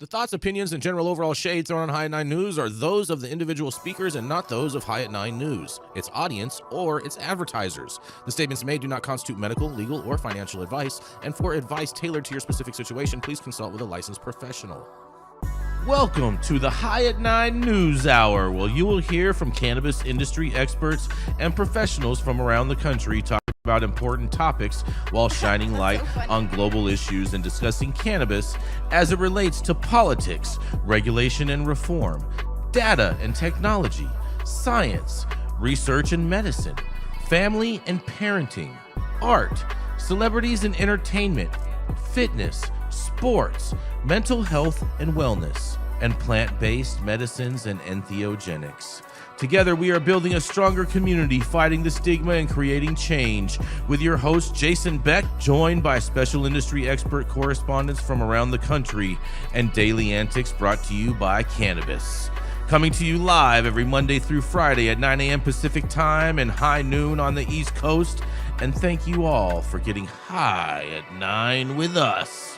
The thoughts, opinions, and general overall shades thrown on High at 9 News are those of the individual speakers and not those of High at 9 News, its audience, or its advertisers. The statements made do not constitute medical, legal, or financial advice, and for advice tailored to your specific situation, please consult with a licensed professional. Welcome to the High at 9 News Hour, where you will hear from cannabis industry experts and professionals from around the country talking about important topics while shining light on global issues and discussing cannabis as it relates to politics, regulation and reform, data and technology, science, research and medicine, family and parenting, art, celebrities and entertainment, fitness, sports, mental health and wellness, and plant-based medicines and entheogenics. Together, we are building a stronger community, fighting the stigma and creating change. With your host, Jason Beck, joined by special industry expert correspondents from around the country, and daily antics brought to you by Cannabis. Coming to you live every Monday through Friday at 9 a.m. Pacific Time and high noon on the East Coast. And thank you all for getting high at 9 with us.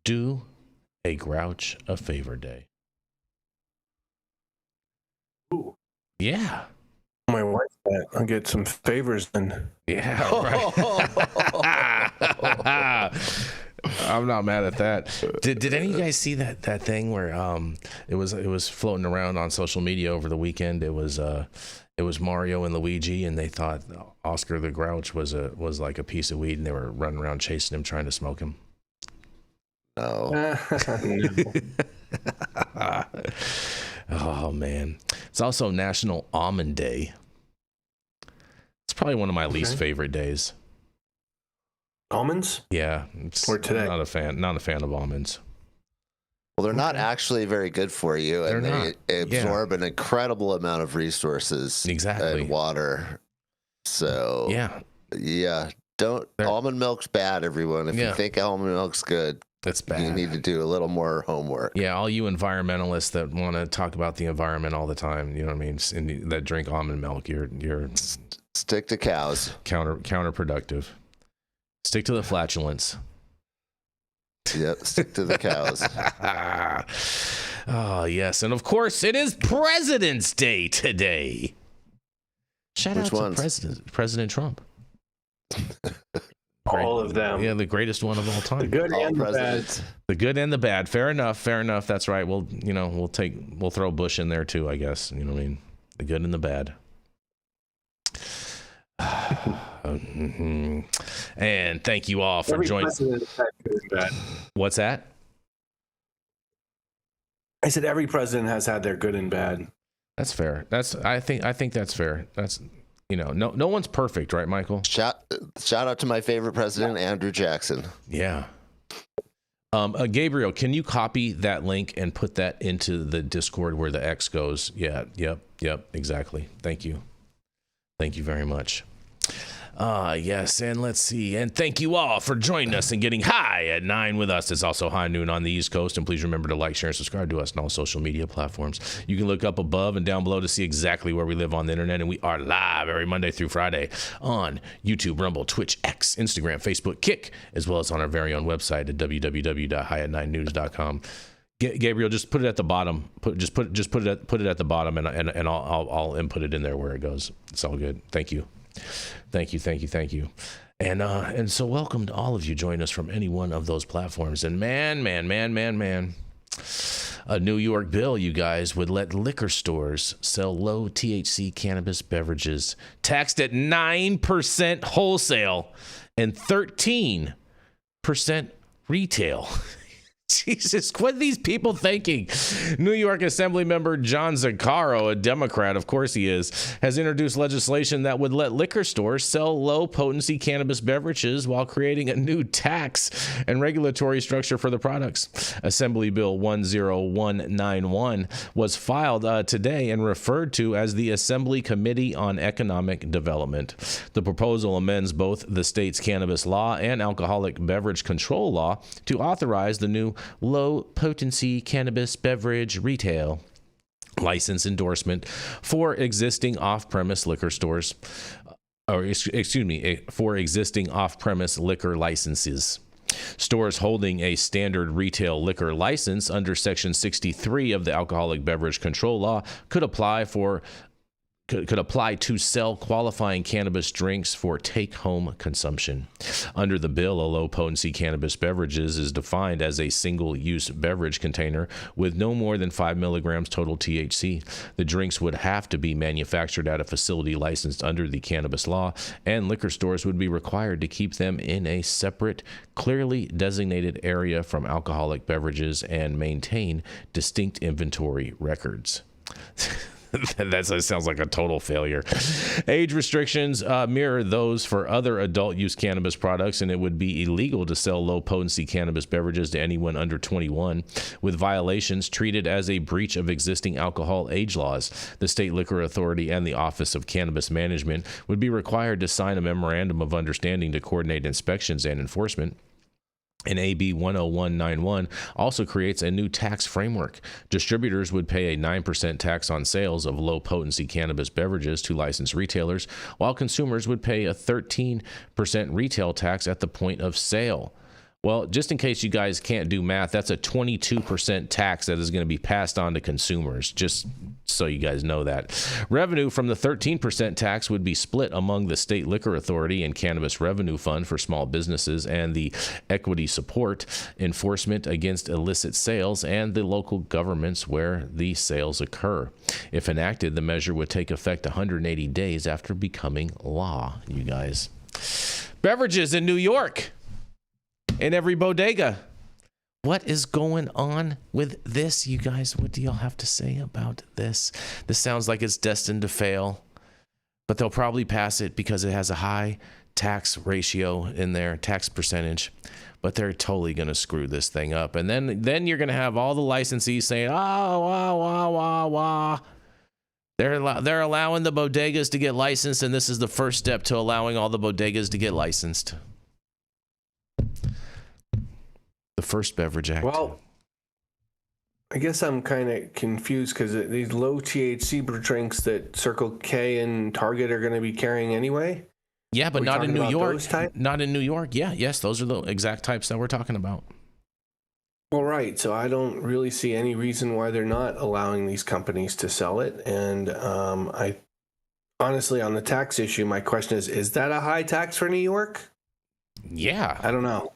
Do a Grouch a favor day. Ooh. Yeah. My wife, I'll get some favors then. Yeah. Right. I'm not mad at that. Did any of you guys see that thing where it was floating around on social media over the weekend? It was Mario and Luigi, and they thought Oscar the Grouch was like a piece of weed, and they were running around chasing him, trying to smoke him. No. Oh man, it's also National Almond Day. It's probably one of my least favorite days. Almonds? Yeah, or today? Not a fan of almonds. Well, they're not actually very good for you, and they absorb an incredible amount of resources and water. So yeah, almond milk's bad, everyone. If you think almond milk's good, that's bad. You need to do a little more homework. Yeah, all you environmentalists that want to talk about the environment all the time, you know what I mean, and that drink almond milk, you're stick to cows. Counterproductive. Stick to the flatulence. Yep, stick to the cows. Oh, yes. And of course, it is President's Day today. Shout out to President Trump. All of them. Yeah, the greatest one of all time. The good and the bad. The good and the bad. Fair enough. That's right. We'll throw Bush in there too, I guess. You know what I mean? The good and the bad. And thank you all for joining. What's that? I said every president has had their good and bad. That's fair. I think that's fair. That's, no one's perfect, right, Michael? Shout out to my favorite president, Andrew Jackson. Yeah. Gabriel, can you copy that link and put that into the Discord where the X goes? Yeah. Yep. Exactly. Thank you very much. Yes, and let's see. And thank you all for joining us and getting high at 9 with us. It's also high noon on the East Coast. And please remember to like, share, and subscribe to us on all social media platforms. You can look up above and down below to see exactly where we live on the internet. And we are live every Monday through Friday on YouTube, Rumble, Twitch, X, Instagram, Facebook, Kick, as well as on our very own website at www.highat9news.com. Gabriel, just put it at the bottom. Put it at the bottom, and I'll input it in there where it goes. It's all good. Thank you. And so welcome to all of you joining us from any one of those platforms. And man, a New York bill, you guys, would let liquor stores sell low THC cannabis beverages taxed at 9% wholesale and 13% retail. Jesus, what are these people thinking? New York Assembly member John Zaccaro, a Democrat, of course he is, has introduced legislation that would let liquor stores sell low-potency cannabis beverages while creating a new tax and regulatory structure for the products. Assembly Bill 10191 was filed today and referred to as the Assembly Committee on Economic Development. The proposal amends both the state's cannabis law and alcoholic beverage control law to authorize the new low-potency cannabis beverage retail license endorsement for existing off-premise liquor stores, for existing off-premise liquor licenses. Stores holding a standard retail liquor license under Section 63 of the Alcoholic Beverage Control Law could apply to sell qualifying cannabis drinks for take-home consumption. Under the bill, a low-potency cannabis beverages is defined as a single-use beverage container with no more than 5 milligrams total THC. The drinks would have to be manufactured at a facility licensed under the cannabis law, and liquor stores would be required to keep them in a separate, clearly designated area from alcoholic beverages and maintain distinct inventory records. That sounds like a total failure. Age restrictions mirror those for other adult use cannabis products, and it would be illegal to sell low potency cannabis beverages to anyone under 21, with violations treated as a breach of existing alcohol age laws. The State Liquor Authority and the Office of Cannabis Management would be required to sign a memorandum of understanding to coordinate inspections and enforcement. And AB 10191 also creates a new tax framework. Distributors would pay a 9% tax on sales of low-potency cannabis beverages to licensed retailers, while consumers would pay a 13% retail tax at the point of sale. Well, just in case you guys can't do math, that's a 22% tax that is going to be passed on to consumers, just so you guys know that. Revenue from the 13% tax would be split among the State Liquor Authority and Cannabis Revenue Fund for small businesses and the Equity Support Enforcement Against Illicit Sales and the local governments where the sales occur. If enacted, the measure would take effect 180 days after becoming law, you guys. Beverages in New York. In every bodega. What is going on with this, you guys? What do y'all have to say about this? This sounds like it's destined to fail, but they'll probably pass it because it has a high tax ratio in there, tax percentage, but they're totally going to screw this thing up. And then you're going to have all the licensees saying, They're allowing the bodegas to get licensed, and this is the first step to allowing all the bodegas to get licensed. The first Beverage Act. Well, I guess I'm kind of confused because these low THC drinks that Circle K and Target are going to be carrying anyway. Yeah, but not in New York. Not in New York. Yeah, yes, those are the exact types that we're talking about. Well, right. So I don't really see any reason why they're not allowing these companies to sell it. And I honestly, on the tax issue, my question is that a high tax for New York? Yeah. I don't know.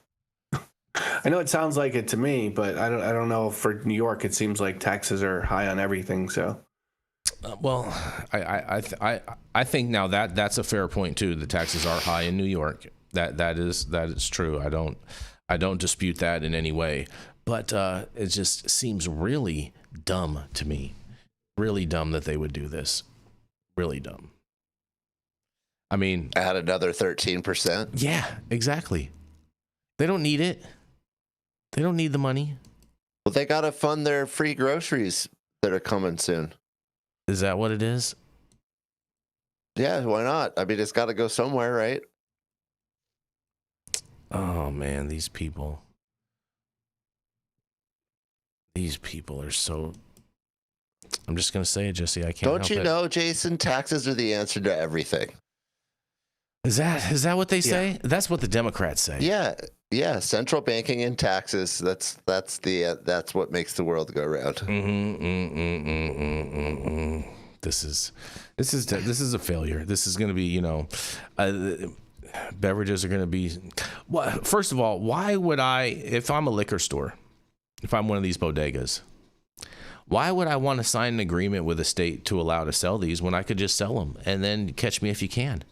I know it sounds like it to me, but I don't know. For New York, it seems like taxes are high on everything. So, well, I think now that's a fair point too. The taxes are high in New York. That is true. I don't dispute that in any way. But it just seems really dumb to me. Really dumb that they would do this. Really dumb. I mean, add another 13%. Yeah, exactly. They don't need it. They don't need the money. Well, they got to fund their free groceries that are coming soon. Is that what it is? Yeah, why not? I mean, it's got to go somewhere, right? Oh, man, these people. These people are so... I'm just going to say it, Jesse. I can't Don't you know, Jason, taxes are the answer to everything. Is that what they say? Yeah. That's what the Democrats say. Yeah, central banking and taxes. That's what makes the world go round. This is a failure. This is going to be, beverages are going to be. Well, first of all, why would I, if I'm a liquor store, if I'm one of these bodegas, why would I want to sign an agreement with a state to allow to sell these when I could just sell them and then catch me if you can?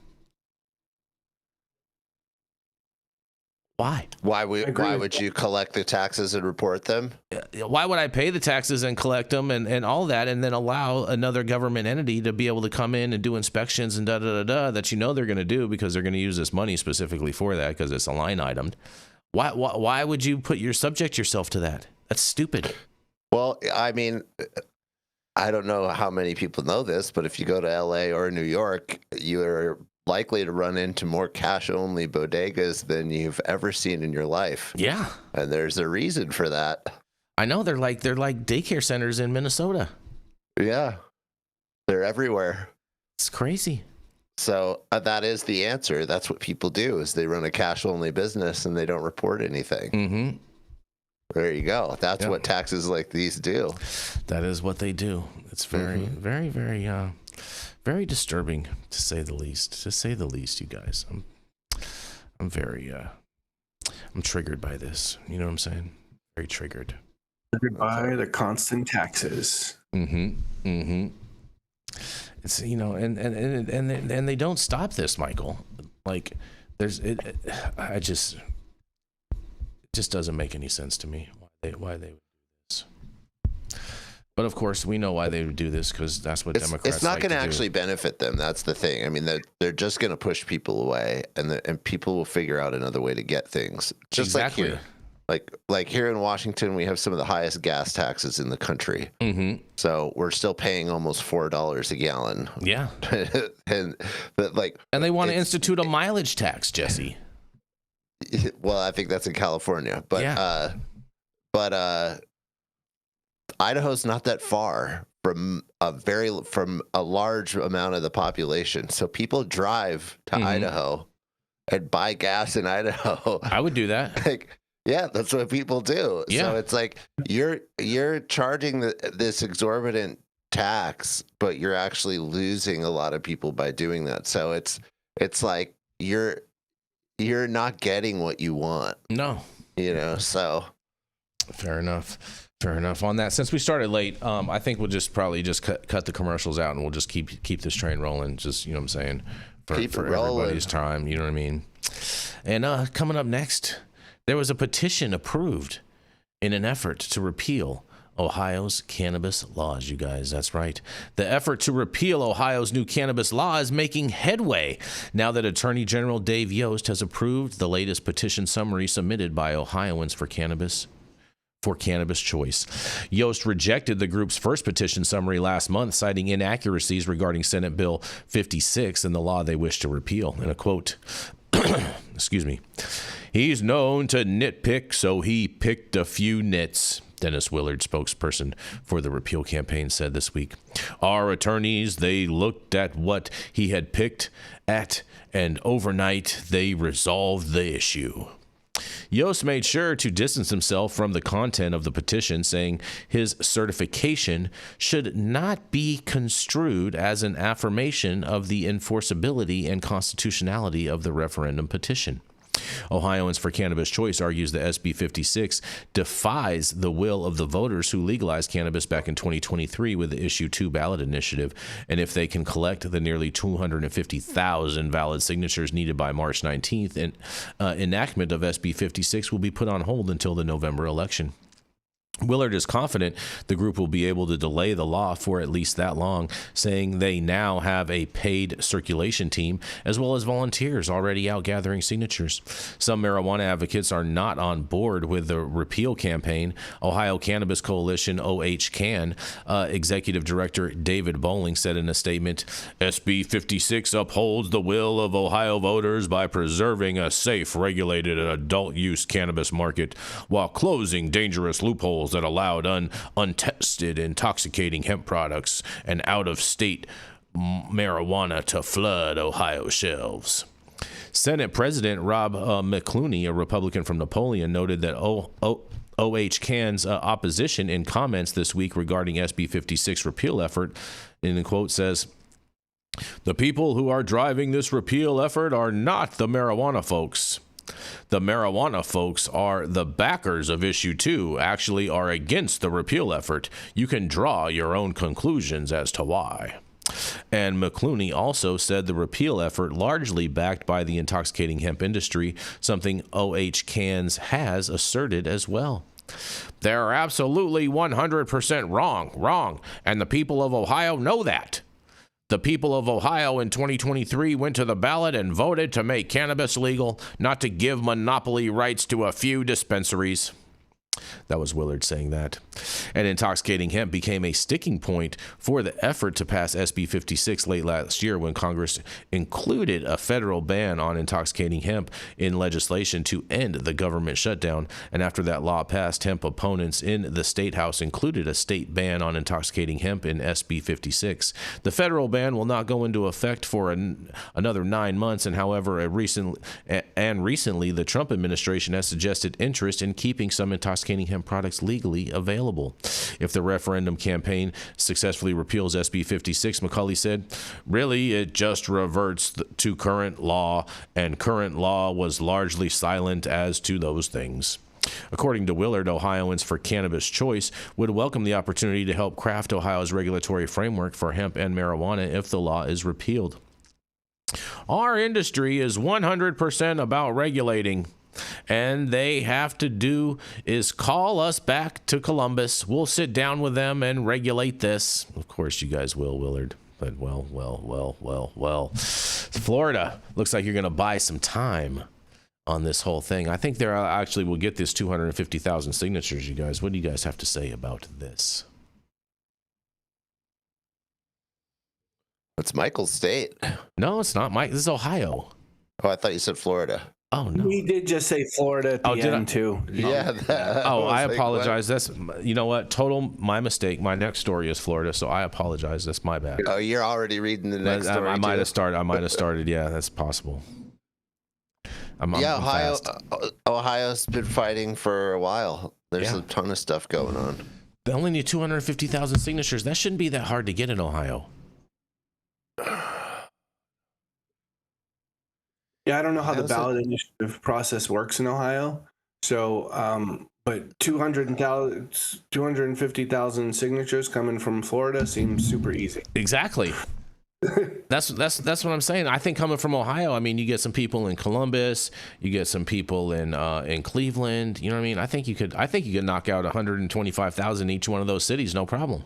Why? Why would you collect the taxes and report them? Why would I pay the taxes and collect them and all that, and then allow another government entity to be able to come in and do inspections and that they're going to do because they're going to use this money specifically for that because it's a line item? Why would you subject yourself to that? That's stupid. Well, I mean, I don't know how many people know this, but if you go to LA or New York, you're likely to run into more cash-only bodegas than you've ever seen in your life. Yeah. And there's a reason for that. I know, they're like daycare centers in Minnesota. Yeah. They're everywhere. It's crazy. So that is the answer. That's what people do, is they run a cash-only business and they don't report anything. Mm-hmm. There you go. That's what taxes like these do. That is what they do. It's very, very, very, very disturbing, to say the least. To say the least, you guys. I'm very, I'm triggered by this. You know what I'm saying? Very triggered. Triggered by the constant taxes. It's, you know, and they don't stop this, Michael. Like, it just doesn't make any sense to me why they would do this. But of course, we know why they would do this, because that's what Democrats. It's not like going to do. actually benefit them. That's the thing. I mean, they're just going to push people away, and people will figure out another way to get things. Just exactly. like here, like here in Washington, we have some of the highest gas taxes in the country. Mm-hmm. So we're still paying almost $4 a gallon. Yeah, and they want to institute a mileage tax, Jesse. Well, I think that's in California, but yeah. Idaho's not that far from a large amount of the population. So people drive to Idaho and buy gas in Idaho. I would do that. Yeah, that's what people do. Yeah. So it's like you're charging this exorbitant tax, but you're actually losing a lot of people by doing that. So it's like you're not getting what you want. No. You know, so. Fair enough on that. Since we started late, I think we'll just probably cut the commercials out, and we'll just keep this train rolling. Just, you know what I'm saying? For everybody's time, you know what I mean? And coming up next, there was a petition approved in an effort to repeal Ohio's cannabis laws, you guys. That's right. The effort to repeal Ohio's new cannabis law is making headway now that Attorney General Dave Yost has approved the latest petition summary submitted by Ohioans for cannabis choice. Yost rejected the group's first petition summary last month, citing inaccuracies regarding Senate Bill 56 and the law they wish to repeal. In a quote, excuse me, "He's known to nitpick, so he picked a few nits," Dennis Willard, spokesperson for the repeal campaign, said this week. "Our attorneys, they looked at what he had picked at, and overnight they resolved the issue." Yost made sure to distance himself from the content of the petition, saying his certification should not be construed as an affirmation of the enforceability and constitutionality of the referendum petition. Ohioans for Cannabis Choice argues that SB 56 defies the will of the voters who legalized cannabis back in 2023 with the Issue 2 ballot initiative, and if they can collect the nearly 250,000 valid signatures needed by March 19th, enactment of SB 56 will be put on hold until the November election. Willard is confident the group will be able to delay the law for at least that long, saying they now have a paid circulation team as well as volunteers already out gathering signatures. Some marijuana advocates are not on board with the repeal campaign. Ohio Cannabis Coalition, OH-CAN, Executive Director David Bowling said in a statement, "SB 56 upholds the will of Ohio voters by preserving a safe, regulated, and adult-use cannabis market while closing dangerous loopholes that allowed untested intoxicating hemp products and out-of-state marijuana to flood Ohio shelves." Senate President Rob McClooney, a Republican from Napoleon, noted that OH-CAN's opposition in comments this week regarding SB 56 repeal effort, in the quote says, "The people who are driving this repeal effort are not the marijuana folks. The marijuana folks are the backers of Issue 2, actually are against the repeal effort. You can draw your own conclusions as to why." And McClooney also said the repeal effort largely backed by the intoxicating hemp industry, something OH Cans has asserted as well. They're absolutely 100% wrong, and the people of Ohio know that. The people of Ohio in 2023 went to the ballot and voted to make cannabis legal, not to give monopoly rights to a few dispensaries. That was Willard saying that. And intoxicating hemp became a sticking point for the effort to pass SB 56 late last year when Congress included a federal ban on intoxicating hemp in legislation to end the government shutdown. And after that law passed, hemp opponents in the State House included a state ban on intoxicating hemp in SB 56. The federal ban will not go into effect for another 9 months. And however, recently, the Trump administration has suggested interest in keeping some intoxicating hemp products legally available. If the referendum campaign successfully repeals SB 56, McCulley said, really, it just reverts to current law, and current law was largely silent as to those things. According to Willard, Ohioans for Cannabis Choice would welcome the opportunity to help craft Ohio's regulatory framework for hemp and marijuana if the law is repealed. Our industry is 100% about regulating. And they have to do is call us back to Columbus. We'll sit down with them and regulate this. Of course, you guys will, Willard. But well. Florida looks like you're going to buy some time on this whole thing. I think they're actually will get this 250,000 signatures, you guys. What do you guys have to say about this? It's Michael's state. No, it's not Mike. This is Ohio. Oh, I thought you said Florida. Oh, no. We did just say Florida at the end, too. Yeah. I apologize. What? That's, you know what? Total my mistake. My next story is Florida, so I apologize. That's my bad. Oh, you're already reading the next story. I might have started. Yeah, that's possible. Ohio's been fighting for a while. There's a ton of stuff going on. They only need 250,000 signatures. That shouldn't be that hard to get in Ohio. Yeah, I don't know how the ballot initiative process works in Ohio. So, but 250,000 signatures coming from Florida seems super easy. Exactly. That's what I'm saying. I think coming from Ohio, I mean, you get some people in Columbus, you get some people in Cleveland. You know what I mean? I think you could knock out 125,000 each one of those cities, no problem.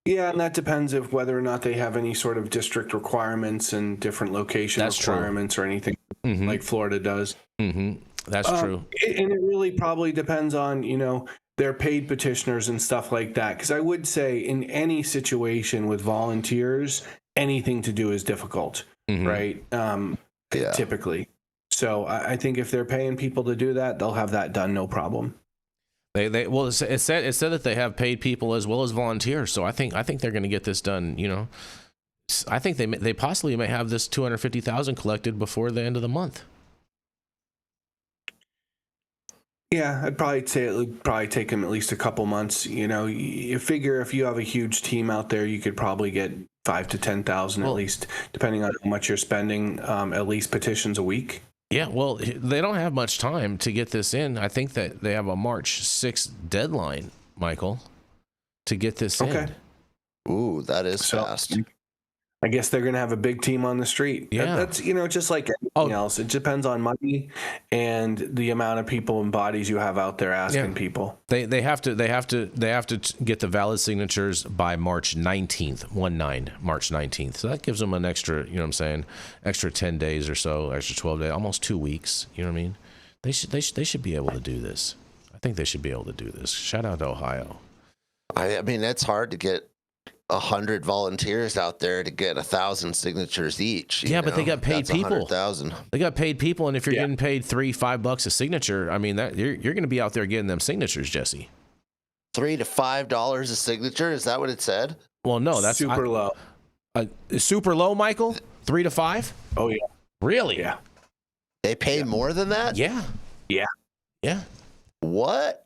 Yeah, and that depends if whether or not they have any sort of district requirements and different location requirements or anything like Florida does. Mm-hmm. That's true. And it really probably depends on, their paid petitioners and stuff like that. Because I would say in any situation with volunteers, anything to do is difficult, right? Typically. So I think if they're paying people to do that, they'll have that done, no problem. It said that they have paid people as well as volunteers, so I think they're going to get this done. I think they possibly may have this 250,000 collected before the end of the month. Yeah, I'd probably say it would probably take them at least a couple months. You figure if you have a huge team out there, you could probably get 5,000 to 10,000 at least, depending on how much you're spending. At least petitions a week. Yeah, well, they don't have much time to get this in. I think that they have a March 6th deadline, Michael, to get this in. Ooh, that is fast. I guess they're going to have a big team on the street. Yeah. That's, just like anything else. It depends on money and the amount of people and bodies you have out there asking people. They have to get the valid signatures by March 19th, March 19th. So that gives them an extra, extra 10 days or so, extra 12 days, almost 2 weeks. You know what I mean? They should be able to do this. I think they should be able to do this. Shout out to Ohio. I mean, it's hard to get 100 volunteers out there to get 1,000 signatures each. But they got paid people. 100,000. They got paid people, and if you're getting paid $3-5 a signature, I mean that you're going to be out there getting them signatures, Jesse. $3 to $5 a signature? Is that what it said? Well, no, that's super low. Super low, Michael. 3 to 5. Oh yeah. Really? Yeah. They pay more than that? Yeah. Yeah. Yeah. What?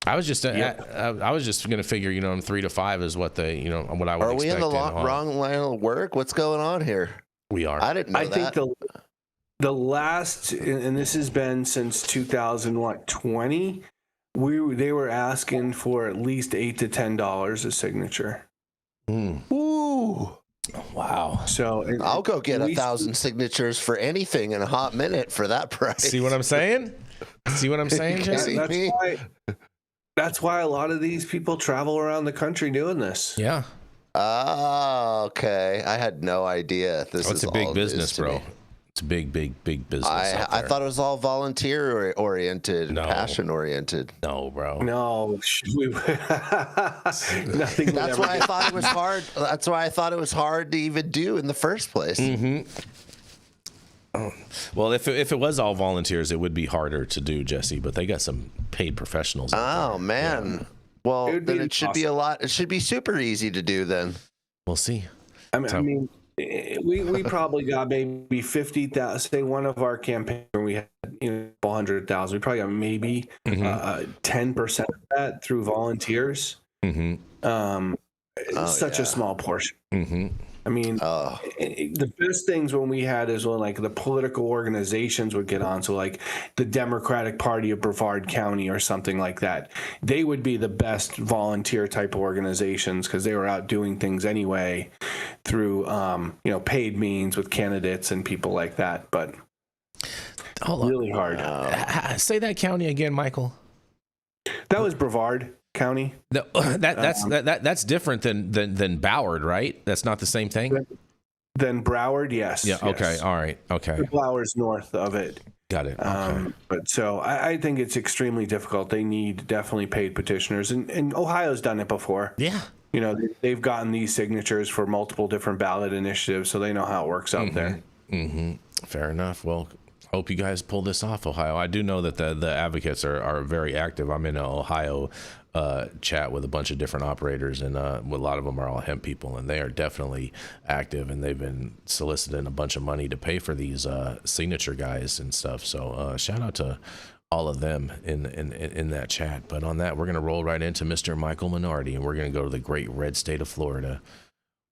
I was just going to figure, 3 to 5 is what they, what I would expect. Are we in the wrong line of work? What's going on here? We are. I didn't know that. I think the last, and this has been since 2020, they were asking for at least $8 to $10 a signature. Ooh. Wow. So I'll go get 1,000 signatures for anything in a hot minute for that price. See what I'm saying? See what I'm saying, Jesse? That's why a lot of these people travel around the country doing this. Yeah. Oh, okay. I had no idea. It's a big business, bro. It's a big business. I thought it was all volunteer oriented, passion oriented. No, bro. No, nothing. That's why I thought it was hard. That's why I thought it was hard to even do in the first place. Mm-hmm. Well, if it was all volunteers, it would be harder to do, Jesse. But they got some paid professionals. Oh man. Yeah. Well, then it should be a lot. It should be super easy to do. Then we'll see. I mean, we probably got maybe 50,000. Say one of our campaigns, we had 100,000. We probably got maybe 10% of that through volunteers. Mm-hmm. Such a small portion. Mm-hmm. I mean, the best things when we had is when like the political organizations would get on. So like the Democratic Party of Brevard County or something like that. They would be the best volunteer type of organizations because they were out doing things anyway through, paid means with candidates and people like that. But really hard. Say that county again, Michael. That was Brevard County. No, that's different than Broward, right? That's not the same thing. Than Broward, yes. Yeah. Okay. Yes. All right. Okay. Broward's north of it. Got it. Okay. But so I think it's extremely difficult. They need definitely paid petitioners, and Ohio's done it before. Yeah. They've gotten these signatures for multiple different ballot initiatives, so they know how it works out there. Mm-hmm. Fair enough. Well, hope you guys pull this off, Ohio. I do know that the advocates are very active. I'm in an Ohio chat with a bunch of different operators, and a lot of them are all hemp people, and they are definitely active, and they've been soliciting a bunch of money to pay for these signature guys and stuff. So shout out to all of them in that chat. But on that, we're going to roll right into Mr. Michael Minardi, and we're going to go to the great red state of Florida,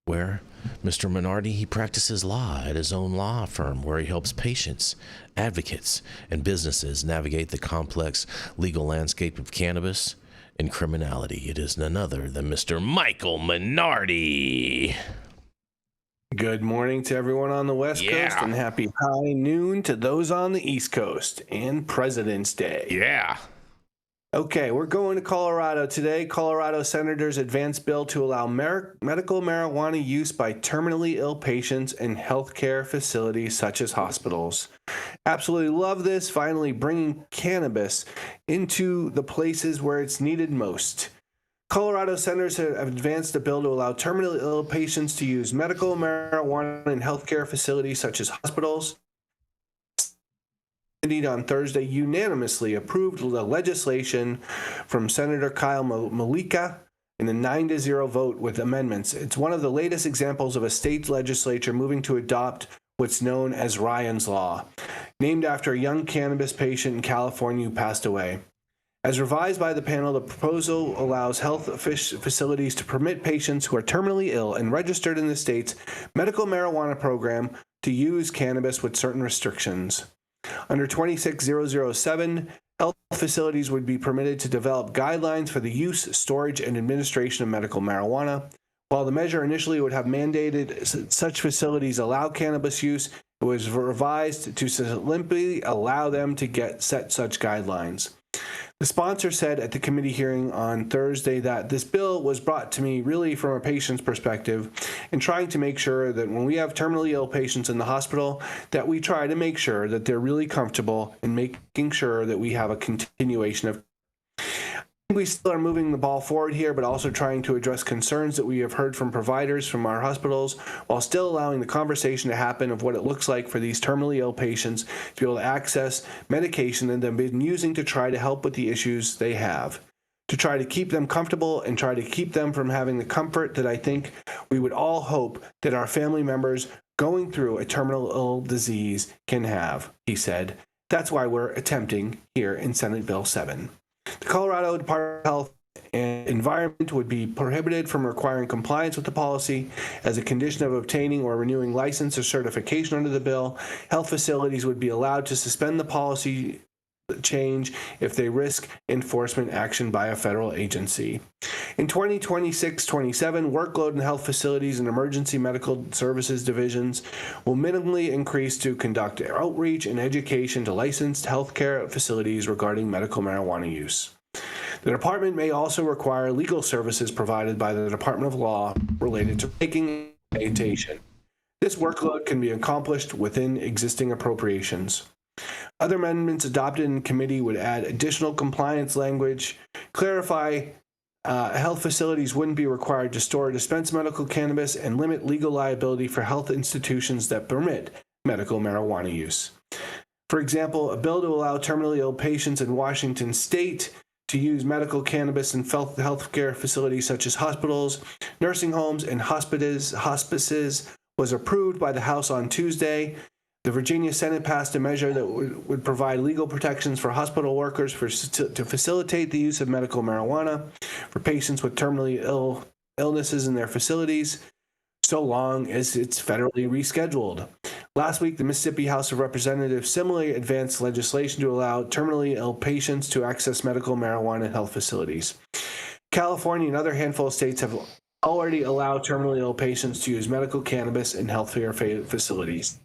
where Mr. Minardi, he practices law at his own law firm, where he helps patients, advocates, and businesses navigate the complex legal landscape of cannabis and criminality. It is none other than Mr. Michael Minardi. Good morning to everyone on the West Coast, and happy high noon to those on the East Coast, and President's Day. Yeah. Okay, we're going to Colorado today. Colorado senators advanced bill to allow medical marijuana use by terminally ill patients in healthcare facilities such as hospitals. Absolutely love this, finally bringing cannabis into the places where it's needed most. Colorado senators have advanced a bill to allow terminally ill patients to use medical marijuana in healthcare facilities such as hospitals. On Thursday unanimously approved the legislation from Senator Kyle Malika in a 9-0 vote with amendments. It's one of the latest examples of a state legislature moving to adopt what's known as Ryan's Law, named after a young cannabis patient in California who passed away. As revised by the panel, the proposal allows health facilities to permit patients who are terminally ill and registered in the state's medical marijuana program to use cannabis with certain restrictions. Under 26007, health facilities would be permitted to develop guidelines for the use, storage, and administration of medical marijuana. While the measure initially would have mandated such facilities allow cannabis use, it was revised to simply allow them to set such guidelines. The sponsor said at the committee hearing on Thursday that this bill was brought to me really from a patient's perspective and trying to make sure that when we have terminally ill patients in the hospital, that we try to make sure that they're really comfortable and making sure that we have a continuation of. We still are moving the ball forward here, but also trying to address concerns that we have heard from providers from our hospitals, while still allowing the conversation to happen of what it looks like for these terminally ill patients to be able to access medication that they've been using to try to help with the issues they have, to try to keep them comfortable and try to keep them from having the comfort that I think we would all hope that our family members going through a terminal ill disease can have, he said. That's why we're attempting here in Senate Bill 7. The Colorado Department of Health and Environment would be prohibited from requiring compliance with the policy as a condition of obtaining or renewing license or certification under the bill. Health facilities would be allowed to suspend the policy change if they risk enforcement action by a federal agency. In 2026-27, workload in health facilities and emergency medical services divisions will minimally increase to conduct outreach and education to licensed healthcare facilities regarding medical marijuana use. The department may also require legal services provided by the Department of Law related to making meditation. This workload can be accomplished within existing appropriations. Other amendments adopted in committee would add additional compliance language, clarify health facilities wouldn't be required to store or dispense medical cannabis, and limit legal liability for health institutions that permit medical marijuana use. For example, a bill to allow terminally ill patients in Washington state to use medical cannabis in healthcare facilities such as hospitals, nursing homes, and hospices was approved by the House on Tuesday. The Virginia Senate passed a measure that would provide legal protections for hospital workers to facilitate the use of medical marijuana for patients with terminally ill illnesses in their facilities, so long as it's federally rescheduled. Last week, the Mississippi House of Representatives similarly advanced legislation to allow terminally ill patients to access medical marijuana in health facilities. California and other handful of states have already allowed terminally ill patients to use medical cannabis in healthcare facilities.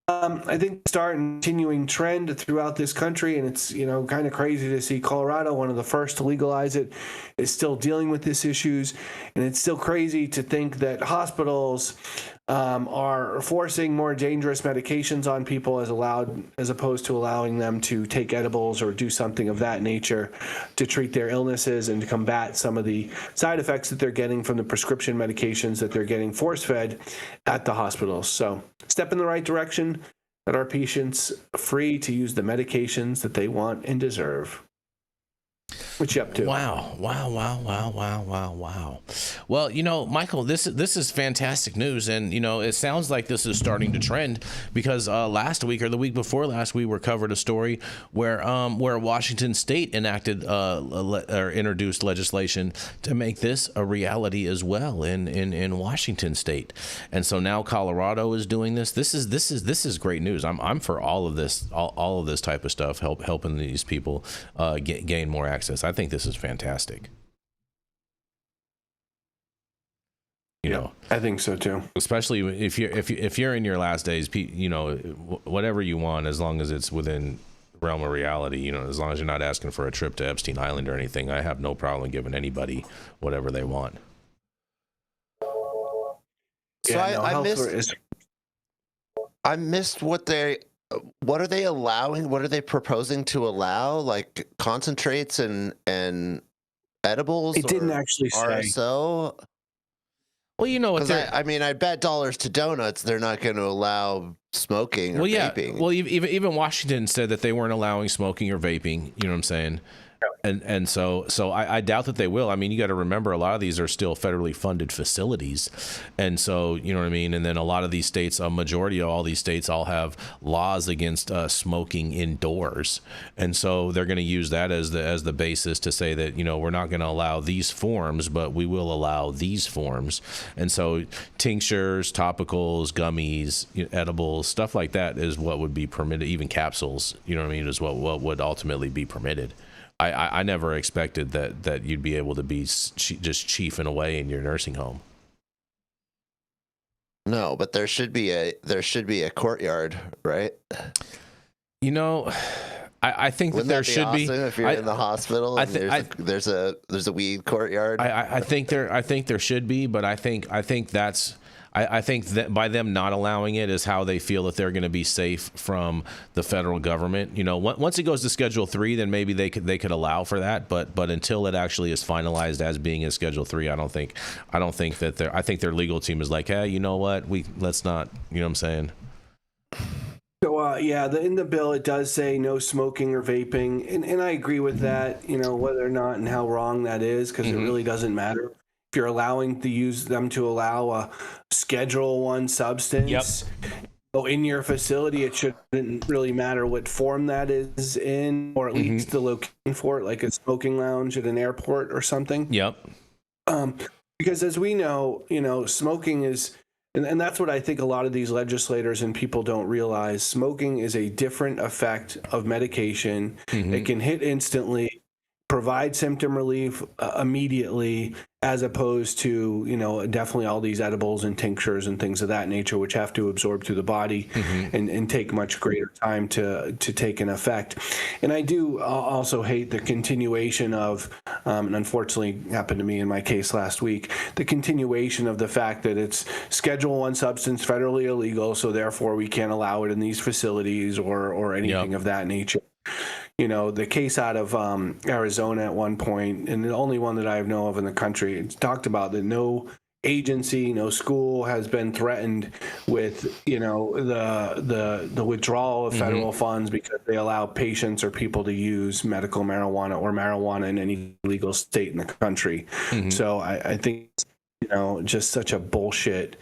I think start and continuing trend throughout this country, and it's kind of crazy to see Colorado, one of the first to legalize it, is still dealing with these issues, and it's still crazy to think that hospitals are forcing more dangerous medications on people as opposed to allowing them to take edibles or do something of that nature to treat their illnesses and to combat some of the side effects that they're getting from the prescription medications that they're getting force-fed at the hospitals. So step in the right direction, let our patients free to use the medications that they want and deserve. What you up to? Wow. Well, Michael, this is fantastic news. And, it sounds like this is starting to trend because last week or the week before last, we covered a story where Washington State enacted or introduced legislation to make this a reality as well in Washington State. And so now Colorado is doing this. This is great news. I'm for all of this type of stuff, helping these people gain more access. I think this is fantastic. I think so too. Especially if you're in your last days, whatever you want, as long as it's within the realm of reality, as long as you're not asking for a trip to Epstein Island or anything, I have no problem giving anybody whatever they want. So I missed what are they allowing? What are they proposing to allow? Like concentrates and edibles? It didn't actually say. RSO? Well, I bet dollars to donuts they're not going to allow smoking or vaping. Well, even Washington said that they weren't allowing smoking or vaping. You know what I'm saying? And so I doubt that they will. I mean, you got to remember a lot of these are still federally funded facilities. And so, you know what I mean? And then a lot of these states, a majority of all these states all have laws against smoking indoors. And so they're going to use that as the basis to say that, we're not going to allow these forms, but we will allow these forms. And so tinctures, topicals, gummies, edibles, stuff like that is what would be permitted. Even capsules, is what would ultimately be permitted. I never expected that you'd be able to be just chiefing away in your nursing home. No, but there should be a courtyard, right? I think that there should be. If you're in the hospital, there's a weed courtyard. I think there should be, but I think that by them not allowing it is how they feel that they're going to be safe from the federal government. Once it goes to Schedule 3, then maybe they could allow for that. But until it actually is finalized as being in Schedule 3, I don't think that I think their legal team is like, hey, you know what? Let's not. You know what I'm saying? So in the bill it does say no smoking or vaping, and I agree with that. Whether or not and how wrong that is, because it really doesn't matter. If you're allowing them to allow a Schedule 1 substance in your facility, it shouldn't really matter what form that is in, or at least the location for it, like a smoking lounge at an airport or something. Yep. Because as we know, smoking is, and that's what I think a lot of these legislators and people don't realize, smoking is a different effect of medication. It can hit instantly, provide symptom relief immediately, as opposed to, definitely all these edibles and tinctures and things of that nature, which have to absorb through the body and take much greater time to take an effect. And I do also hate the continuation of, and unfortunately happened to me in my case last week, the continuation of the fact that it's Schedule 1 substance, federally illegal, so therefore we can't allow it in these facilities or anything of that nature. The case out of Arizona at one point, and the only one that I know of in the country, it's talked about that no agency, no school has been threatened with, the withdrawal of federal funds because they allow patients or people to use medical marijuana or marijuana in any legal state in the country. So I think, just such a bullshit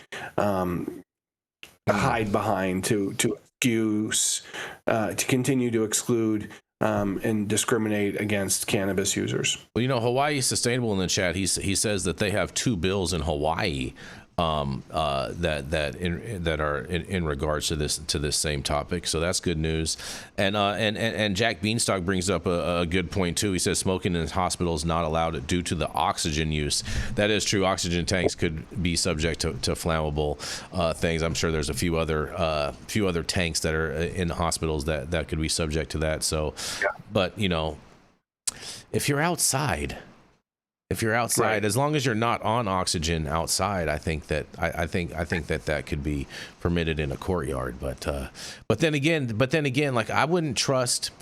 hide behind to excuse, to continue to exclude and discriminate against cannabis users. Well, Hawaii Sustainable in the chat, he says that they have 2 bills in Hawaii that are in regards to this same topic. So that's good news. And Jack Beanstalk brings up a good point too. He says smoking in hospitals not allowed due to the oxygen use. That is true. Oxygen tanks could be subject to flammable things. I'm sure there's a few other tanks that are in hospitals that could be subject to that. So, but if you're outside, right, as long as you're not on oxygen outside, I think that that could be permitted in a courtyard. But then again, like I wouldn't trust,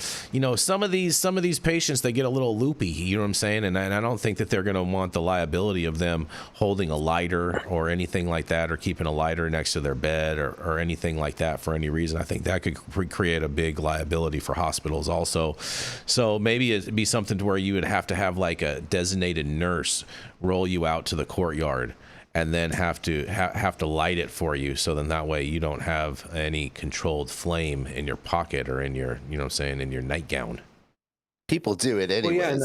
some of these patients, they get a little loopy, you know what I'm saying? And I don't think that they're going to want the liability of them holding a lighter or anything like that, or keeping a lighter next to their bed or anything like that for any reason. I think that could create a big liability for hospitals also. So maybe it'd be something to where you would have to have like a designated nurse roll you out to the courtyard and then have to light it for you, so then that way you don't have any controlled flame in your pocket or in your, in your nightgown. People do it anyways.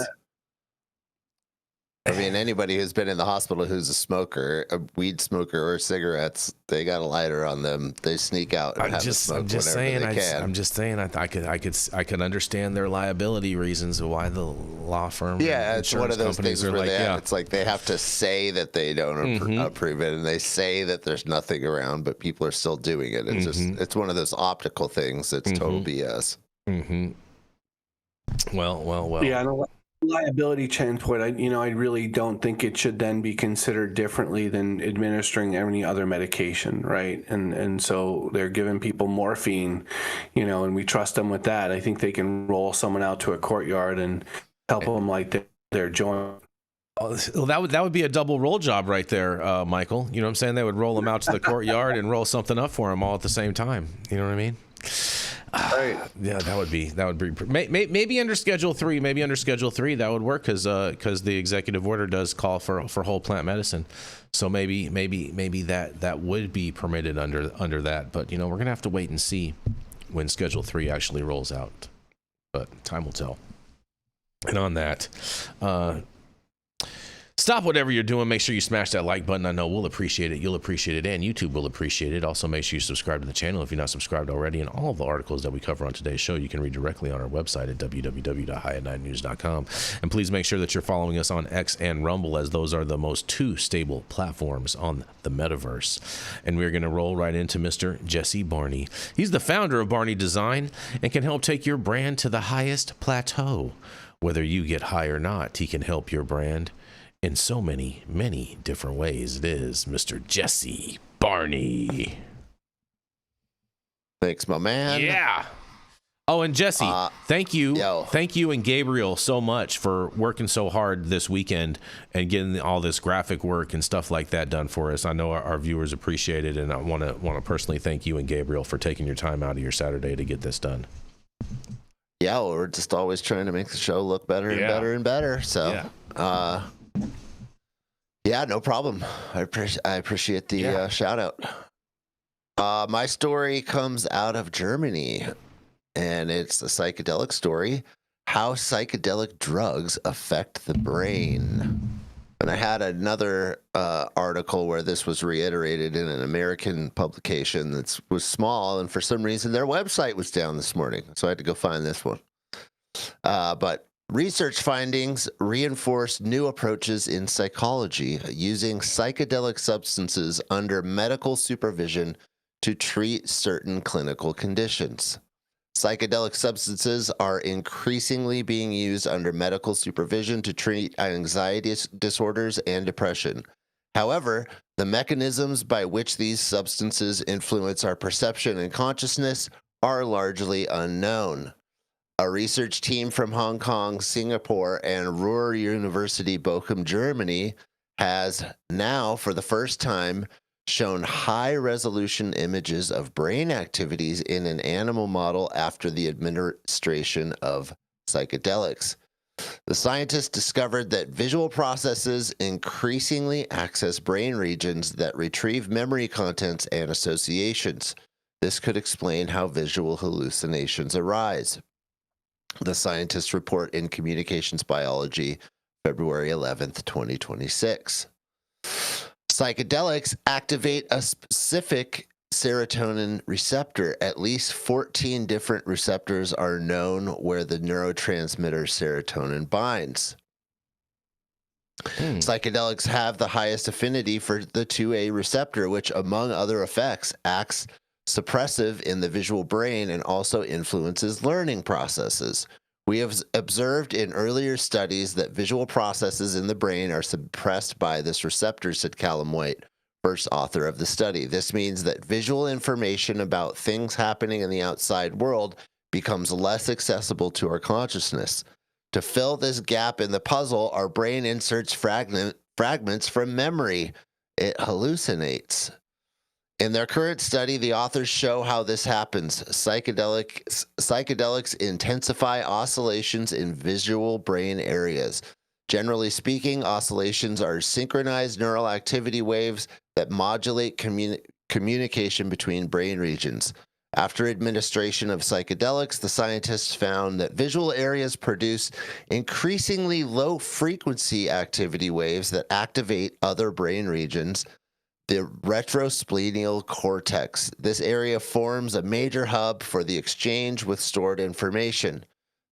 I mean, anybody who's been in the hospital who's a smoker, a weed smoker or cigarettes, they got a lighter on them. They sneak out and have a smoke whenever they can. I'm just saying, I could understand their liability reasons of why the law firm. Yeah, it's one of those things where it's like they have to say that they don't approve it, and they say that there's nothing around, but people are still doing it. It's it's one of those optical things that's total BS. Well. Yeah, I know. Liability standpoint, I really don't think it should then be considered differently than administering any other medication, right? And so they're giving people morphine, and we trust them with that. I think they can roll someone out to a courtyard and help them light their joint. Well, that would be a double roll job right there, Michael. You know what I'm saying? They would roll them out to the courtyard and roll something up for them all at the same time. You know what I mean? Right. Yeah, that would be maybe under Schedule 3. Maybe under Schedule 3 that would work because the executive order does call for whole plant medicine. So maybe that would be permitted under that. But we're gonna have to wait and see when Schedule 3 actually rolls out. But time will tell. And on that, stop whatever you're doing. Make sure you smash that like button. I know we'll appreciate it. You'll appreciate it. And YouTube will appreciate it. Also, make sure you subscribe to the channel if you're not subscribed already. And all of the articles that we cover on today's show, you can read directly on our website at www.high9news.com. And please make sure that you're following us on X and Rumble, as those are the most 2 stable platforms on the metaverse. And we're going to roll right into Mr. Jesse Barney. He's the founder of Barney Design and can help take your brand to the highest plateau. Whether you get high or not, he can help your brand in so many, many different ways. It is Mr. Jesse Barney. Thanks, my man. Yeah. Oh, and Jesse, thank you. Thank you and Gabriel so much for working so hard this weekend and getting all this graphic work and stuff like that done for us. I know our viewers appreciate it, and I want to personally thank you and Gabriel for taking your time out of your Saturday to get this done. Yeah, we're just always trying to make the show look better and better and better. So, yeah, no problem. I appreciate the shout out. My story comes out of Germany, and it's a psychedelic story. How psychedelic drugs affect the brain. And I had another article where this was reiterated in an American publication that was small, and for some reason their website was down this morning, so I had to go find this one. But Research findings reinforce new approaches in psychology using psychedelic substances under medical supervision to treat certain clinical conditions. Psychedelic substances are increasingly being used under medical supervision to treat anxiety disorders and depression. However, the mechanisms by which these substances influence our perception and consciousness are largely unknown. A research team from Hong Kong, Singapore, and Ruhr University Bochum, Germany, has now, for the first time, shown high-resolution images of brain activities in an animal model after the administration of psychedelics. The scientists discovered that visual processes increasingly access brain regions that retrieve memory contents and associations. This could explain how visual hallucinations arise. The scientists report in Communications Biology, February 11th, 2026. Psychedelics activate a specific serotonin receptor. At least 14 different receptors are known where the neurotransmitter serotonin binds. Psychedelics have the highest affinity for the 2A receptor, which, among other effects, acts suppressive in the visual brain and also influences learning processes. We have observed in earlier studies that visual processes in the brain are suppressed by this receptor, said Callum White, first author of the study. This means that visual information about things happening in the outside world becomes less accessible to our consciousness. To fill this gap in the puzzle, our brain inserts fragments from memory. It hallucinates. In their current study, the authors show how this happens. Psychedelics intensify oscillations in visual brain areas. Generally speaking, oscillations are synchronized neural activity waves that modulate communication between brain regions. After administration of psychedelics, the scientists found that visual areas produce increasingly low-frequency activity waves that activate other brain regions. The retrosplenial cortex. This area forms a major hub for the exchange with stored information.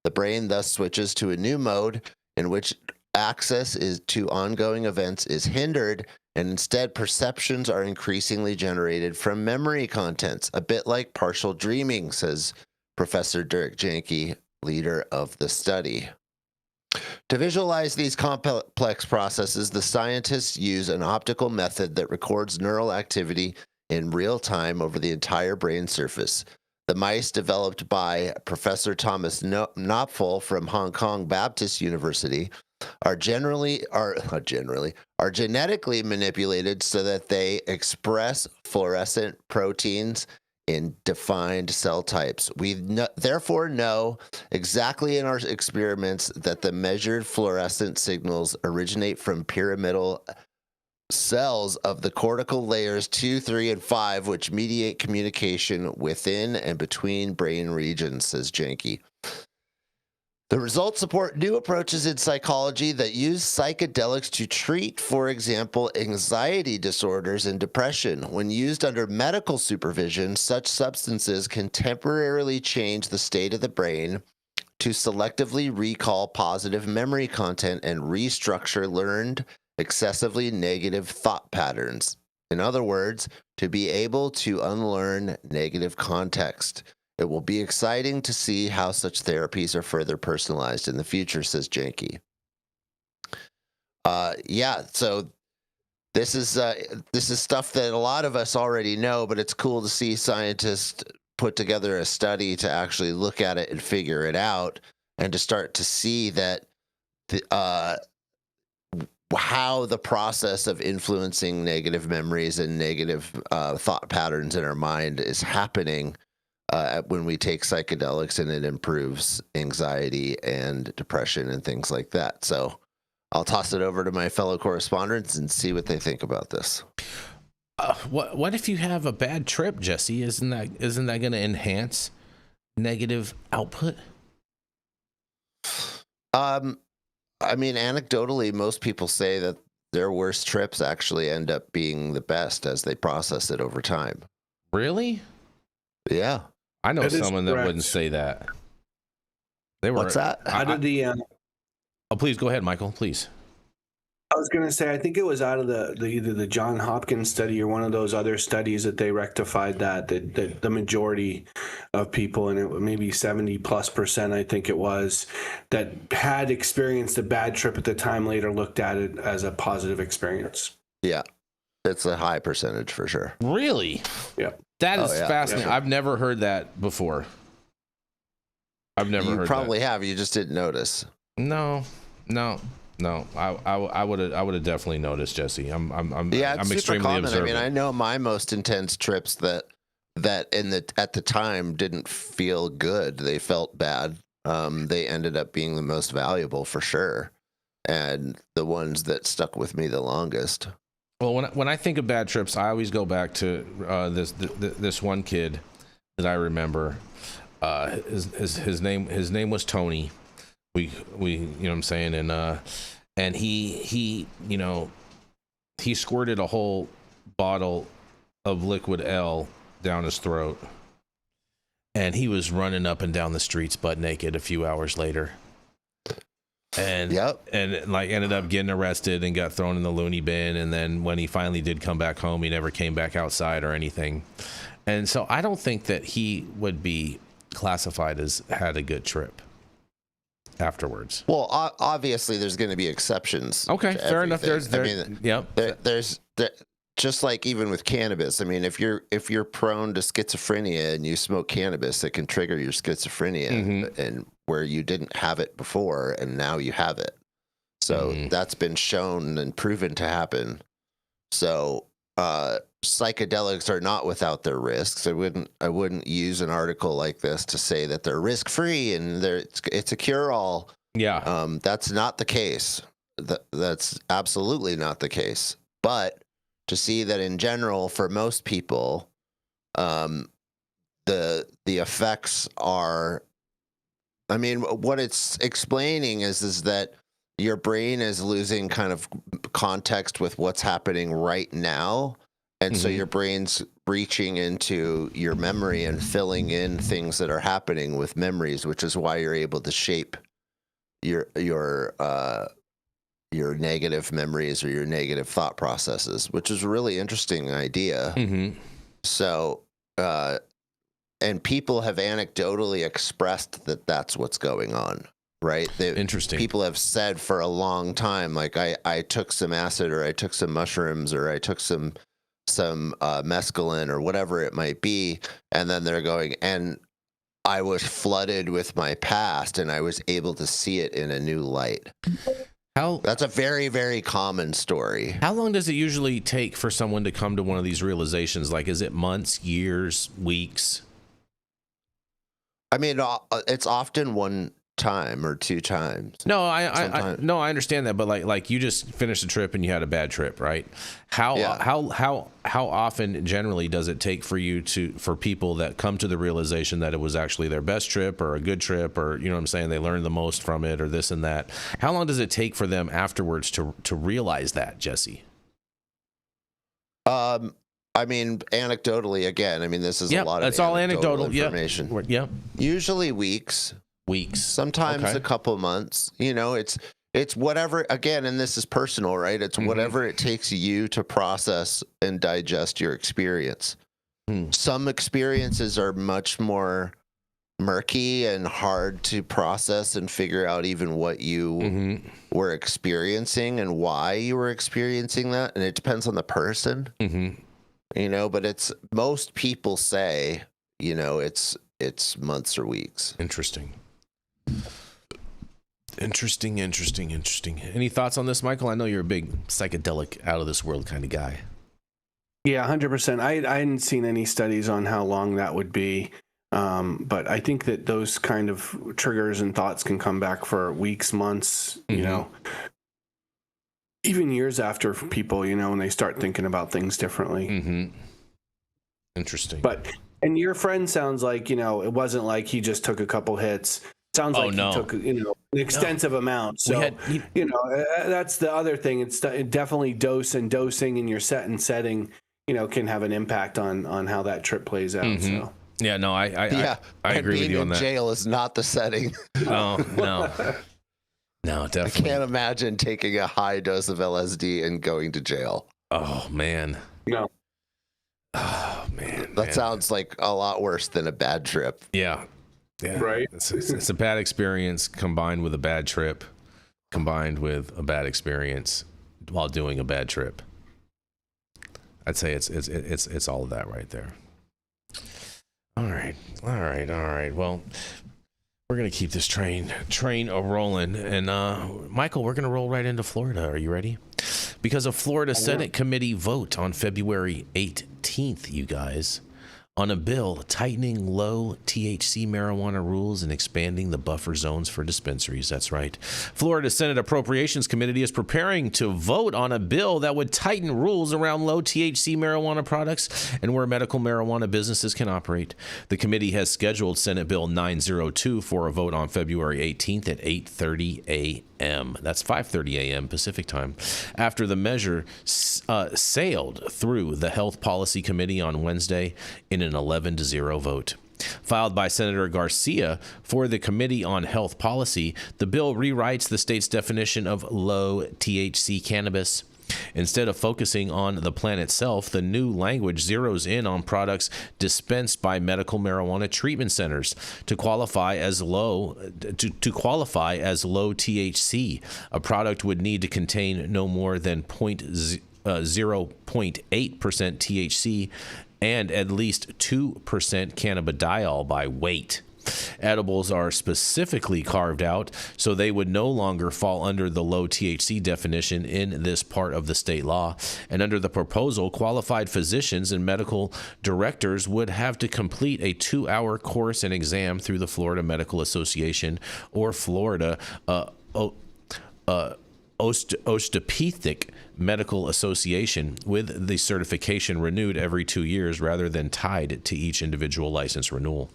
The brain thus switches to a new mode in which access to ongoing events is hindered, and instead perceptions are increasingly generated from memory contents, a bit like partial dreaming, says Professor Dirk Janke, leader of the study. To visualize these complex processes, the scientists use an optical method that records neural activity in real time over the entire brain surface. The mice developed by Professor Thomas Knopfel from Hong Kong Baptist University are genetically manipulated so that they express fluorescent proteins in defined cell types. We therefore know exactly in our experiments that the measured fluorescent signals originate from pyramidal cells of the cortical layers 2, 3, and 5, which mediate communication within and between brain regions, says Janke. The results support new approaches in psychology that use psychedelics to treat, for example, anxiety disorders and depression. When used under medical supervision, such substances can temporarily change the state of the brain to selectively recall positive memory content and restructure learned, excessively negative thought patterns. In other words, to be able to unlearn negative context. It will be exciting to see how such therapies are further personalized in the future, says Janke. So this is stuff that a lot of us already know, but it's cool to see scientists put together a study to actually look at it and figure it out, and to start to see that how the process of influencing negative memories and negative thought patterns in our mind is happening when we take psychedelics, and it improves anxiety and depression and things like that. So I'll toss it over to my fellow correspondents and see what they think about this. What if you have a bad trip, Jesse? Isn't that going to enhance negative output? I mean, anecdotally, most people say that their worst trips actually end up being the best as they process it over time. Really? Yeah. I know someone that wouldn't say that. What's that? How did the Oh, please go ahead, Michael, please. I was going to say, I think it was out of either the John Hopkins study or one of those other studies that they rectified that the majority of people, and it maybe 70+%, I think it was, that had experienced a bad trip at the time later looked at it as a positive experience. Yeah, it's a high percentage for sure. Really? Yeah. That is fascinating. Yeah. I've never heard that before. I've never heard that. You probably have. You just didn't notice. No. I would have definitely noticed, Jesse. I'm extremely common. observant. I mean, I know my most intense trips that at the time didn't feel good. They felt bad. They ended up being the most valuable for sure, and the ones that stuck with me the longest. Well, when I think of bad trips, I always go back to this one kid that I remember. His name was Tony. We you know what I'm saying, and he you know, he squirted a whole bottle of liquid L down his throat, and he was running up and down the streets butt naked a few hours later, and like ended up getting arrested and got thrown in the loony bin. And then when he finally did come back home, he never came back outside or anything. And so I don't think that he would be classified as had a good trip afterwards. Well, obviously there's going to be exceptions. Okay, fair enough. There's just like even with cannabis. I mean, if you're prone to schizophrenia and you smoke cannabis, it can trigger your schizophrenia, and where you didn't have it before and now you have it. So that's been shown and proven to happen. So psychedelics are not without their risks. I wouldn't use an article like this to say that they're risk-free and it's a cure-all. Yeah. That's not the case. That's absolutely not the case. But to see that in general, for most people, the effects are, I mean, what it's explaining is that your brain is losing kind of context with what's happening right now. And so your brain's reaching into your memory and filling in things that are happening with memories, which is why you're able to shape your negative memories or your negative thought processes, which is a really interesting idea. So, and people have anecdotally expressed that that's what's going on. Right. Interesting. People have said for a long time, like I took some acid, or I took some mushrooms, or I took some mescaline, or whatever it might be. And then they're going, and I was flooded with my past and I was able to see it in a new light. That's a very, very common story. How long does it usually take for someone to come to one of these realizations? Like, is it months, years, weeks? I mean, it's often one time or two times. No, I understand that, but like you just finished a trip and you had a bad trip, right? How often generally does it take for people that come to the realization that it was actually their best trip or a good trip, or you know what I'm saying, they learned the most from it, or this and that? How long does it take for them afterwards to realize that, Jesse? I mean, anecdotally, again, I mean, this is a lot of that's all anecdotal information. Yeah. Usually weeks, sometimes a couple months. You know, it's whatever, again, and this is personal, right? It's whatever it takes you to process and digest your experience. Some experiences are much more murky and hard to process and figure out even what you were experiencing and why you were experiencing that. And it depends on the person, you know, but most people say, you know, it's months or weeks. Interesting. Any thoughts on this, Michael? I know you're a big psychedelic, out of this world kind of guy. Yeah, 100%. I hadn't seen any studies on how long that would be. But I think that those kind of triggers and thoughts can come back for weeks, months, you know, even years after people, you know, when they start thinking about things differently. Interesting. And your friend sounds like, you know, it wasn't like he just took a couple hits. Sounds like he took, you know, an extensive amount. So, you know, that's the other thing. It's definitely dosing in your setting, you know, can have an impact on how that trip plays out. So. Yeah, no, I agree with you on that. Jail is not the setting. No. No, definitely. I can't imagine taking a high dose of LSD and going to jail. Oh, man. No. Oh, man. That sounds like a lot worse than a bad trip. Yeah. Yeah. Right. It's a bad experience combined with a bad trip, combined with a bad experience while doing a bad trip. I'd say it's all of that right there. All right. Well, we're gonna keep this train rolling, and Michael, we're gonna roll right into Florida. Are you ready? Because a Florida Senate committee vote on February 18th, you guys, on a bill tightening low THC marijuana rules and expanding the buffer zones for dispensaries. That's right. Florida Senate Appropriations Committee is preparing to vote on a bill that would tighten rules around low THC marijuana products and where medical marijuana businesses can operate. The committee has scheduled Senate Bill 902 for a vote on February 18th at 8:30 a.m. That's 5:30 a.m. Pacific time. After the measure sailed through the Health Policy Committee on Wednesday in an 11-0 vote. Filed by Senator Garcia for the Committee on Health Policy, the bill rewrites the state's definition of low THC cannabis. Instead of focusing on the plant itself, the new language zeroes in on products dispensed by medical marijuana treatment centers. To qualify as low THC, a product would need to contain no more than 0.8% THC and at least 2% cannabidiol by weight. Edibles are specifically carved out, so they would no longer fall under the low THC definition in this part of the state law. And under the proposal, qualified physicians and medical directors would have to complete a 2-hour course and exam through the Florida Medical Association or Florida Osteopathic Medical Association, with the certification renewed every 2 years rather than tied to each individual license renewal.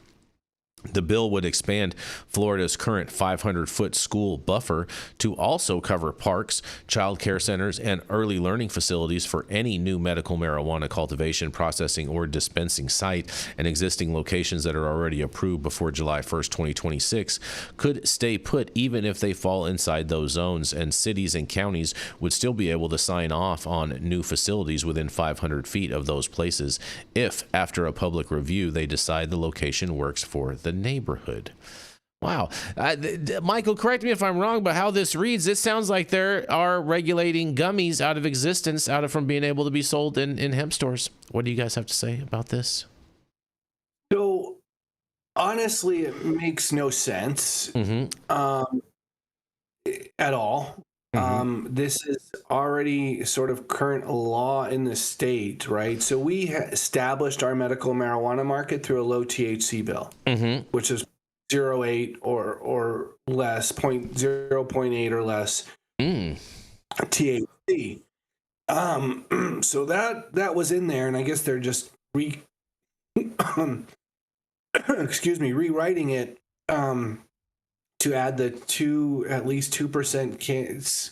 The bill would expand Florida's current 500-foot school buffer to also cover parks, child care centers, and early learning facilities for any new medical marijuana cultivation, processing, or dispensing site. And existing locations that are already approved before July 1st, 2026 could stay put even if they fall inside those zones, and cities and counties would still be able to sign off on new facilities within 500 feet of those places if, after a public review, they decide the location works for the neighborhood. Wow. Michael, correct me if I'm wrong, but how this reads, it sounds like they are regulating gummies out of existence, from being able to be sold in hemp stores. What do you guys have to say about this? So, honestly, it makes no sense at all. This is already sort of current law in the state, right? So we established our medical marijuana market through a low THC bill, which is 0.8 or less, 0.8 or less THC. So that was in there, and I guess they're just rewriting it to add the at least 2%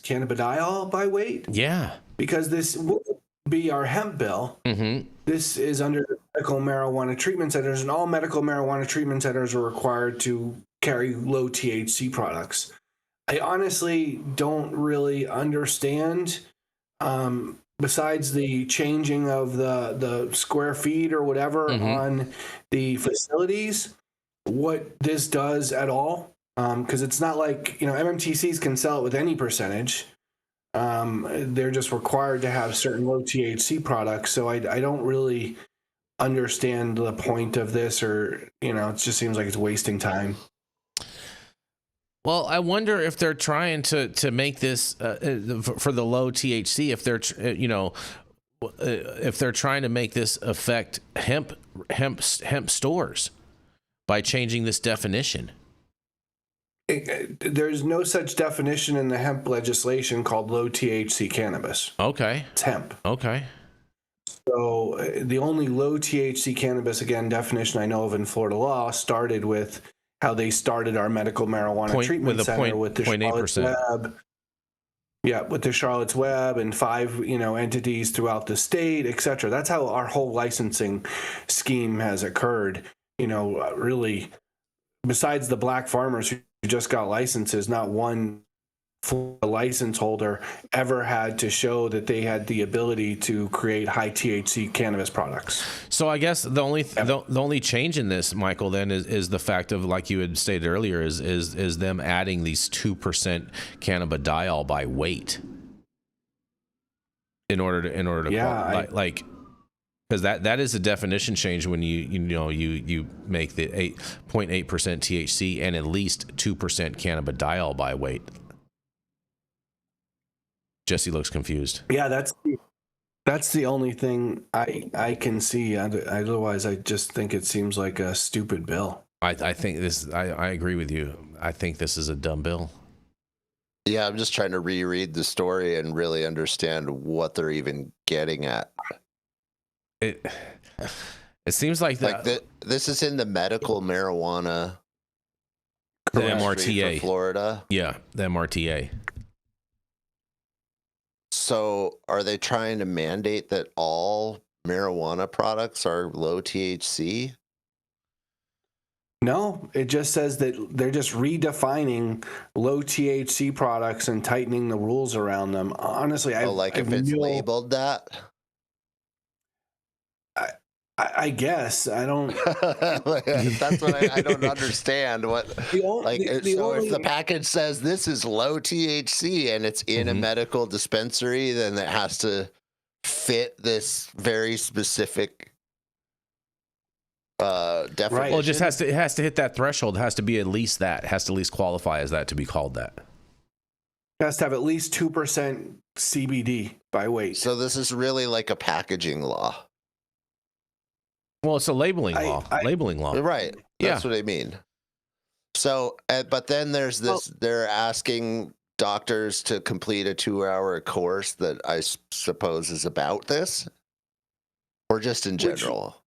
cannabidiol by weight. Yeah. Because this will be our hemp bill. This is under the medical marijuana treatment centers, and all medical marijuana treatment centers are required to carry low THC products. I honestly don't really understand, besides the changing of the square feet or whatever on the facilities, what this does at all. Because it's not like, MMTCs can sell it with any percentage. They're just required to have certain low THC products. So I don't really understand the point of this, or, it just seems like it's wasting time. Well, I wonder if they're trying to make this for the low THC, if they're trying to make this affect hemp stores by changing this definition. There's no such definition in the hemp legislation called low THC cannabis. Okay. It's hemp. Okay. So the only low THC cannabis, again, definition I know of in Florida law started with how they started our medical marijuana treatment center with the Charlotte's Web. Yeah, with the Charlotte's Web and 5, entities throughout the state, et cetera. That's how our whole licensing scheme has occurred. Really, besides the black farmers who just got licenses, not one a license holder ever had to show that they had the ability to create high THC cannabis products. So I guess the only change in this, Michael, then is the fact of, like you had stated earlier, is them adding these 2% cannabidiol by weight in order to like, because that is a definition change when you make the 8.8% THC and at least 2% cannabidiol by weight. Jesse looks confused. Yeah, that's the only thing I can see. Otherwise, I just think it seems like a stupid bill. I think this. I agree with you. I think this is a dumb bill. Yeah, I'm just trying to reread the story and really understand what they're even getting at. It seems like this is in the medical marijuana. The MRTA for Florida. Yeah, the MRTA. So are they trying to mandate that all marijuana products are low THC? No, it just says that they're just redefining low THC products and tightening the rules around them. Honestly, if it's labeled that? I guess I don't. That's what I don't understand. If the package says this is low THC and it's in a medical dispensary, then it has to fit this very specific definition. Right. Well, it just has to hit that threshold. It has to be at least that. It has to at least qualify as that to be called that. It has to have at least 2% CBD by weight. So this is really like a packaging law. Well, it's a labeling law. Labeling law. Right. That's what I mean. So, but then there's this, they're asking doctors to complete a 2-hour course that I suppose is about this, or just in general.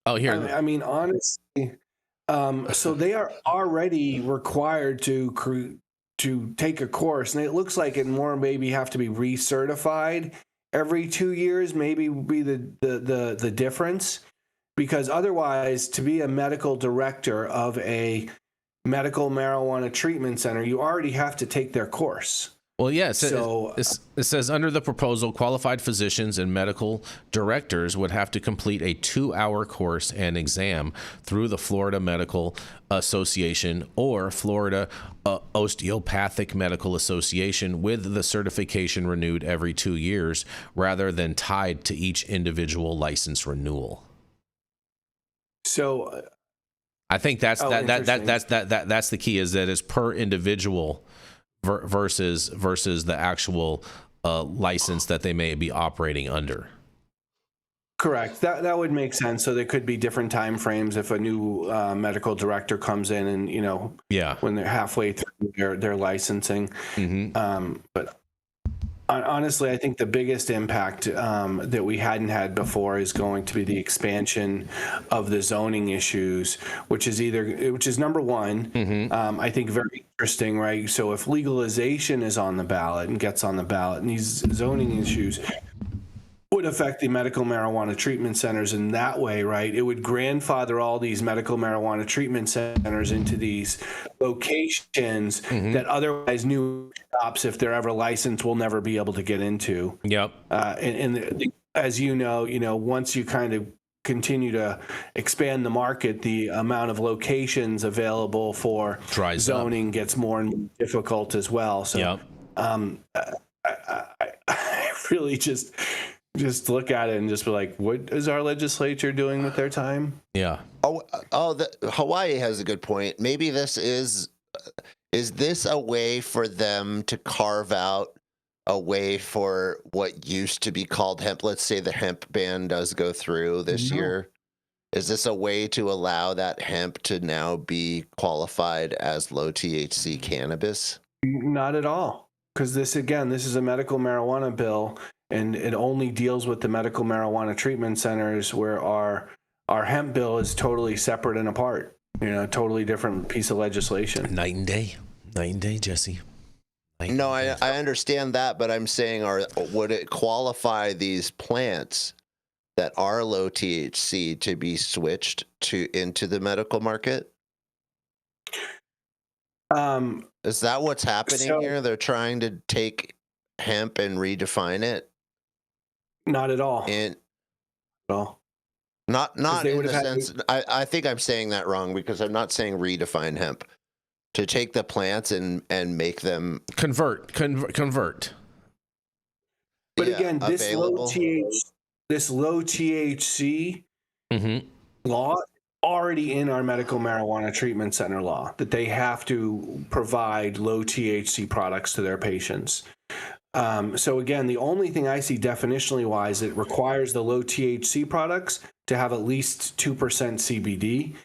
Here. I mean, honestly, so they are already required to take a course, and it looks like it more maybe have to be recertified every 2 years, maybe be the difference, because otherwise, to be a medical director of a medical marijuana treatment center, you already have to take their course. Well, yes. It says under the proposal, qualified physicians and medical directors would have to complete a 2-hour course and exam through the Florida Medical Association or Florida Osteopathic Medical Association, with the certification renewed every 2 years rather than tied to each individual license renewal. So I think that's the key, is that it's per individual versus the actual license that they may be operating under. Correct. That would make sense. So there could be different time frames if a new medical director comes in and, when they're halfway through their licensing. But honestly, I think the biggest impact that we hadn't had before is going to be the expansion of the zoning issues, which is number one. I think very interesting, right? So if legalization is on the ballot and gets on the ballot, and these zoning issues would affect the medical marijuana treatment centers in that way, right? It would grandfather all these medical marijuana treatment centers into these locations that otherwise new shops, if they're ever licensed, will never be able to get into. Yep. As you know, once you kind of continue to expand the market, the amount of locations available for zoning gets more and more difficult as well. So, I really just look at it and just be like, what is our legislature doing with their time? Yeah. Hawaii has a good point. Maybe this is this a way for them to carve out a way for what used to be called hemp? Let's say the hemp ban does go through this year. Is this a way to allow that hemp to now be qualified as low THC cannabis? Not at all. Because this is a medical marijuana bill, and it only deals with the medical marijuana treatment centers, where our hemp bill is totally separate and apart. Totally different piece of legislation. Night and day, Jesse. No, I understand that, but I'm saying, would it qualify these plants that are low THC to be switched into the medical market? Is that what's happening here? They're trying to take hemp and redefine it? Not at all. Not in the sense. I think I'm saying that wrong because I'm not saying redefine hemp. To take the plants and make them convert. But again, this low THC law already in our medical marijuana treatment center law that they have to provide low THC products to their patients. So again, the only thing I see definitionally wise, it requires the low THC products to have at least 2% CBD.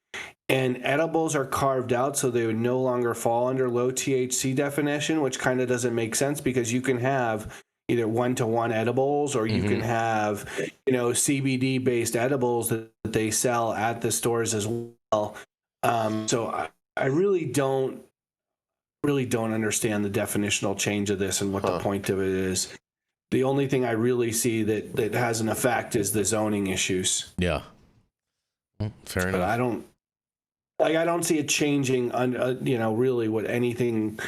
And edibles are carved out so they would no longer fall under low THC definition, which kind of doesn't make sense because you can have either 1-to-1 edibles or you can have, CBD based edibles that they sell at the stores as well. So I really don't understand the definitional change of this and what the point of it is. The only thing I really see that has an effect is the zoning issues. Yeah. Fair enough. But I don't see it changing, really what anything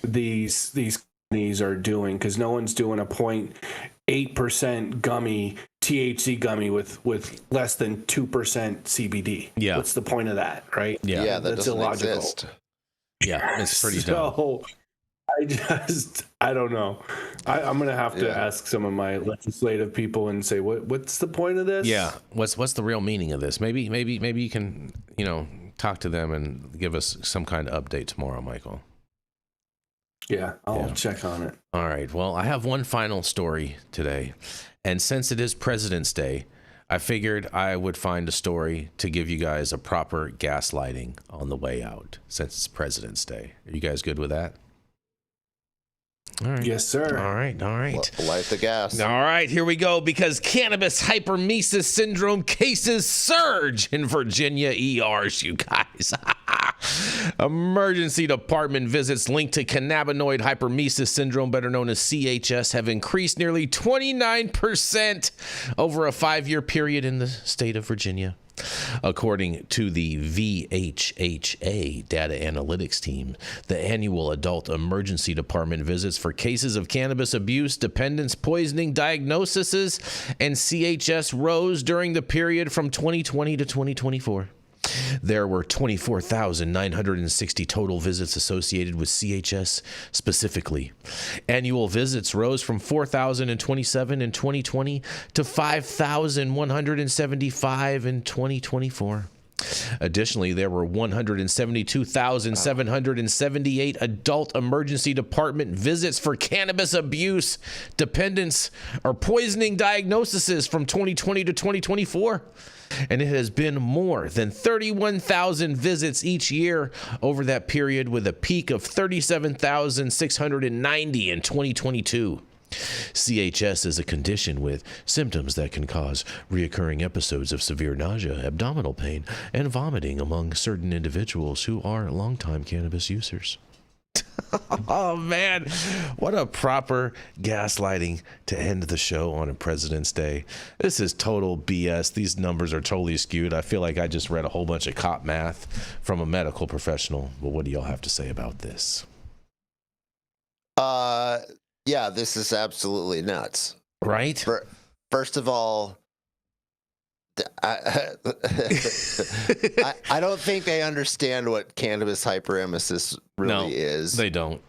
these companies are doing, because no one's doing a 0.8% gummy, THC gummy with less than 2% CBD. Yeah. What's the point of that, right? Yeah, that's illogical. Exist. Yeah, it's pretty dumb. So I don't know. I'm going to have to ask some of my legislative people and say, what's the point of this? Yeah. What's the real meaning of this? Maybe you can, talk to them and give us some kind of update tomorrow, Michael. Yeah, I'll check on it. All right. Well, I have one final story today. And since it is President's Day, I figured I would find a story to give you guys a proper gaslighting on the way out since it's President's Day. Are you guys good with that? All right. Yes, sir. All right. Light the gas. All right, here we go. Because cannabis hyperemesis syndrome cases surge in Virginia ERs, you guys. Emergency department visits linked to cannabinoid hyperemesis syndrome, better known as CHS, have increased nearly 29% over a 5-year period in the state of Virginia. According to the VHHA data analytics team, the annual adult emergency department visits for cases of cannabis abuse, dependence, poisoning, diagnoses, and CHS rose during the period from 2020 to 2024. There were 24,960 total visits associated with CHS specifically. Annual visits rose from 4,027 in 2020 to 5,175 in 2024. Additionally, there were 172,778 adult emergency department visits for cannabis abuse, dependence, or poisoning diagnoses from 2020 to 2024. And it has been more than 31,000 visits each year over that period, with a peak of 37,690 in 2022. CHS is a condition with symptoms that can cause reoccurring episodes of severe nausea, abdominal pain, and vomiting among certain individuals who are longtime cannabis users. Oh, man. What a proper gaslighting to end the show on a President's Day. This is total BS. These numbers are totally skewed. I feel like I just read a whole bunch of cop math from a medical professional. But what do y'all have to say about this? Yeah, this is absolutely nuts. Right? First of all, I don't think they understand what cannabis hyperemesis really is. They don't.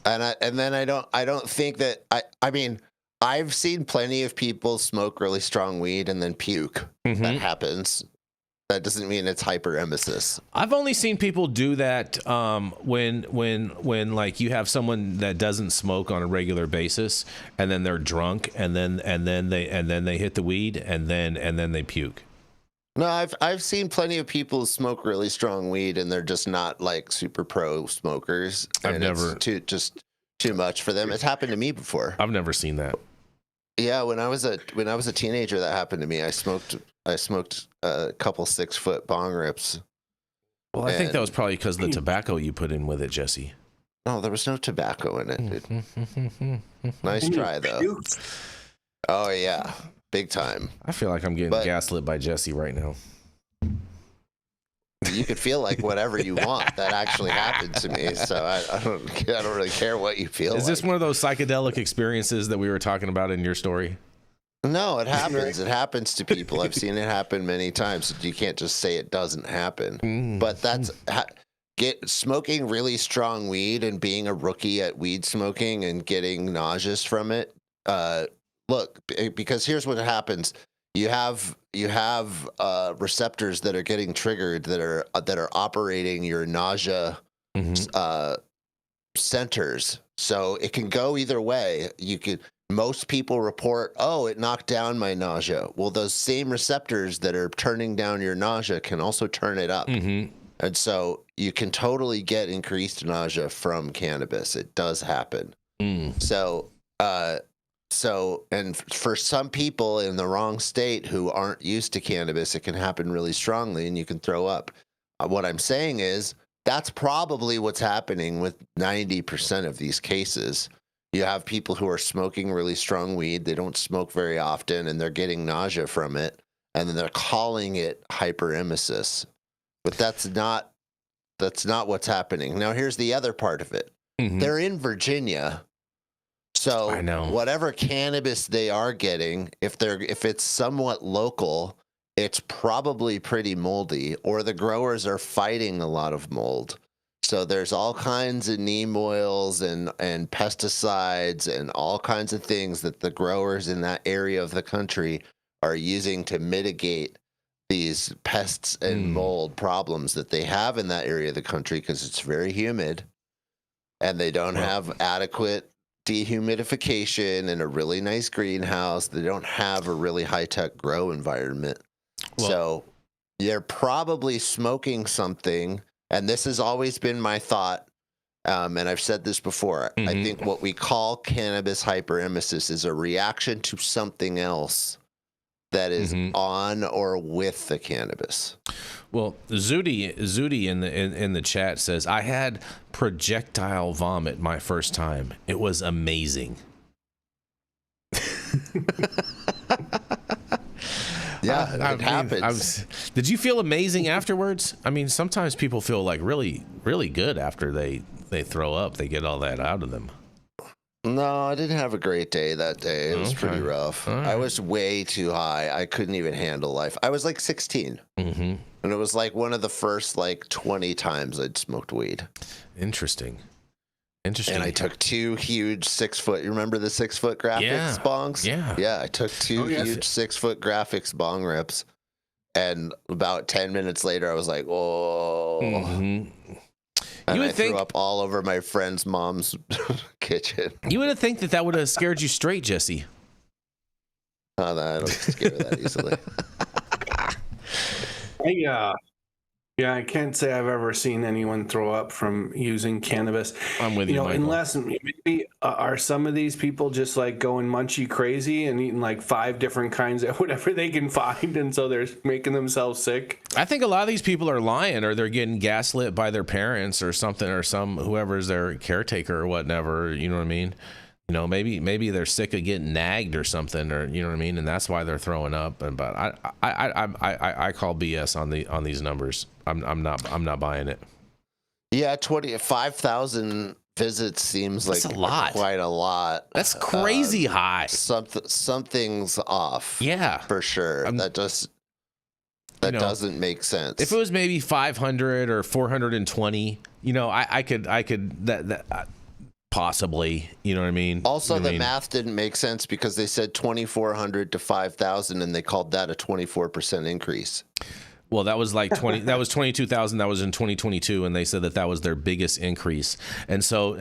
And then I don't think that I mean, I've seen plenty of people smoke really strong weed and then puke. Mm-hmm. That happens. That doesn't mean it's hyperemesis. I've only seen people do that when like you have someone that doesn't smoke on a regular basis, and then they're drunk, and then they hit the weed, and then they puke. No, I've seen plenty of people smoke really strong weed, and they're just not like super pro smokers. It's too much for them. It's happened to me before. I've never seen that. Yeah, when I was a teenager, that happened to me. I smoked a couple 6-foot bong rips. Well, I think that was probably because of the tobacco you put in with it, Jesse. No, there was no tobacco in it, dude. Nice try, though. Oh, yeah. Big time. I feel like I'm getting gaslit by Jesse right now. You could feel like whatever you want. That actually happened to me, so I don't really care what you feel. Is this one of those psychedelic experiences that we were talking about in your story? No, it happens. It happens to people. I've seen it happen many times. You can't just say it doesn't happen. But that's smoking really strong weed and being a rookie at weed smoking and getting nauseous from it. Look, because here's what happens. You have receptors that are getting triggered that are operating your nausea centers. So it can go either way. Most people report, oh, it knocked down my nausea. Well, those same receptors that are turning down your nausea can also turn it up. And so you can totally get increased nausea from cannabis. It does happen. And for some people in the wrong state who aren't used to cannabis, it can happen really strongly and you can throw up. What I'm saying is that's probably what's happening with 90% of these cases. You have people who are smoking really strong weed. They don't smoke very often and they're getting nausea from it. And then they're calling it hyperemesis. But that's not what's happening. Now, here's the other part of it. They're in Virginia. So I know. Whatever cannabis they are getting, if it's somewhat local, it's probably pretty moldy, or the growers are fighting a lot of mold. So there's all kinds of neem oils and pesticides and all kinds of things that the growers in that area of the country are using to mitigate these pests and mold problems that they have in that area of the country because it's very humid and they don't have adequate dehumidification and a really nice greenhouse. They don't have a really high-tech grow environment. So they're probably smoking something, and this has always been my thought, and I've said this before. I think what we call cannabis hyperemesis is a reaction to something else that is on or with the cannabis. Well, Zudi in the chat says, I had projectile vomit my first time. It was amazing. Yeah, it happens. Did you feel amazing afterwards? I mean, sometimes people feel like really, really good after they throw up. They get all that out of them. No, I didn't have a great day that day. It was pretty rough. Right. I was way too high. I couldn't even handle life. I was like 16. And it was like one of the first 20 times I'd smoked weed. Interesting. And I took 2 huge 6-foot. You remember the 6-foot graphics bongs? Yeah, I took 2 huge 6-foot graphics bong rips. And about 10 minutes later, I was like, oh. And I threw up all over my friend's mom's kitchen. You would have think that would have scared you straight, Jesse. Oh, I don't get scared that easily. I can't say I've ever seen anyone throw up from using cannabis. I'm with you, Michael. Unless maybe are some of these people just going munchy crazy and eating 5 different kinds of whatever they can find, and so they're making themselves sick. I think a lot of these people are lying, or they're getting gaslit by their parents or something, or whoever's their caretaker or whatever. You know what I mean? Maybe they're sick of getting nagged or something, or you know what I mean, and that's why they're throwing up. But I call BS on these numbers. I'm not buying it. Yeah, 25,000 visits seems like a lot. Quite a lot. That's crazy high. Something's off. Yeah, for sure. That doesn't make sense. If it was maybe 500 or 420, I could that. Possibly, you know what I mean? Also, the math didn't make sense because they said 2,400 to 5,000, and they called that a 24% increase. Well, that was like 22,000. That was in 2022, and they said that was their biggest increase. And so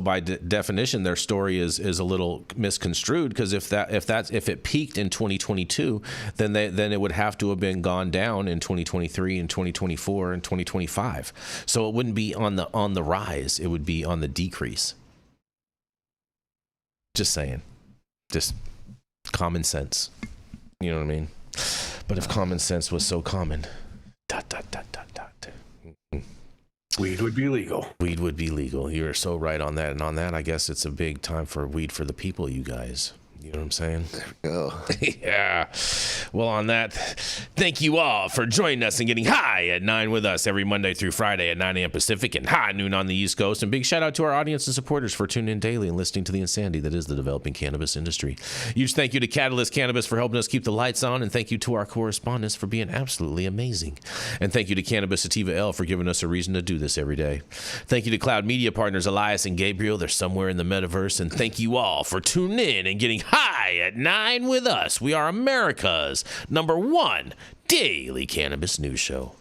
by definition, their story is a little misconstrued, because if it peaked in 2022, then it would have to have been gone down in 2023 and 2024 and 2025. So it wouldn't be on the rise; it would be on the decrease. Just saying, just common sense. You know what I mean? But if common sense was so common, ... Weed would be legal. Weed would be legal. You're so right on that. And on that, I guess it's a big time for weed for the people, you guys. You know what I'm saying? There we go. Yeah. Well, on that, thank you all for joining us and getting high at 9 with us every Monday through Friday at 9 a.m. Pacific and high noon on the East Coast. And big shout out to our audience and supporters for tuning in daily and listening to the insanity that is the developing cannabis industry. Huge thank you to Catalyst Cannabis for helping us keep the lights on, and thank you to our correspondents for being absolutely amazing. And thank you to Cannabis Sativa L for giving us a reason to do this every day. Thank you to Cloud Media partners Elias and Gabriel. They're somewhere in the metaverse. And thank you all for tuning in and getting high at 9 with us. We are America's #1 daily cannabis news show.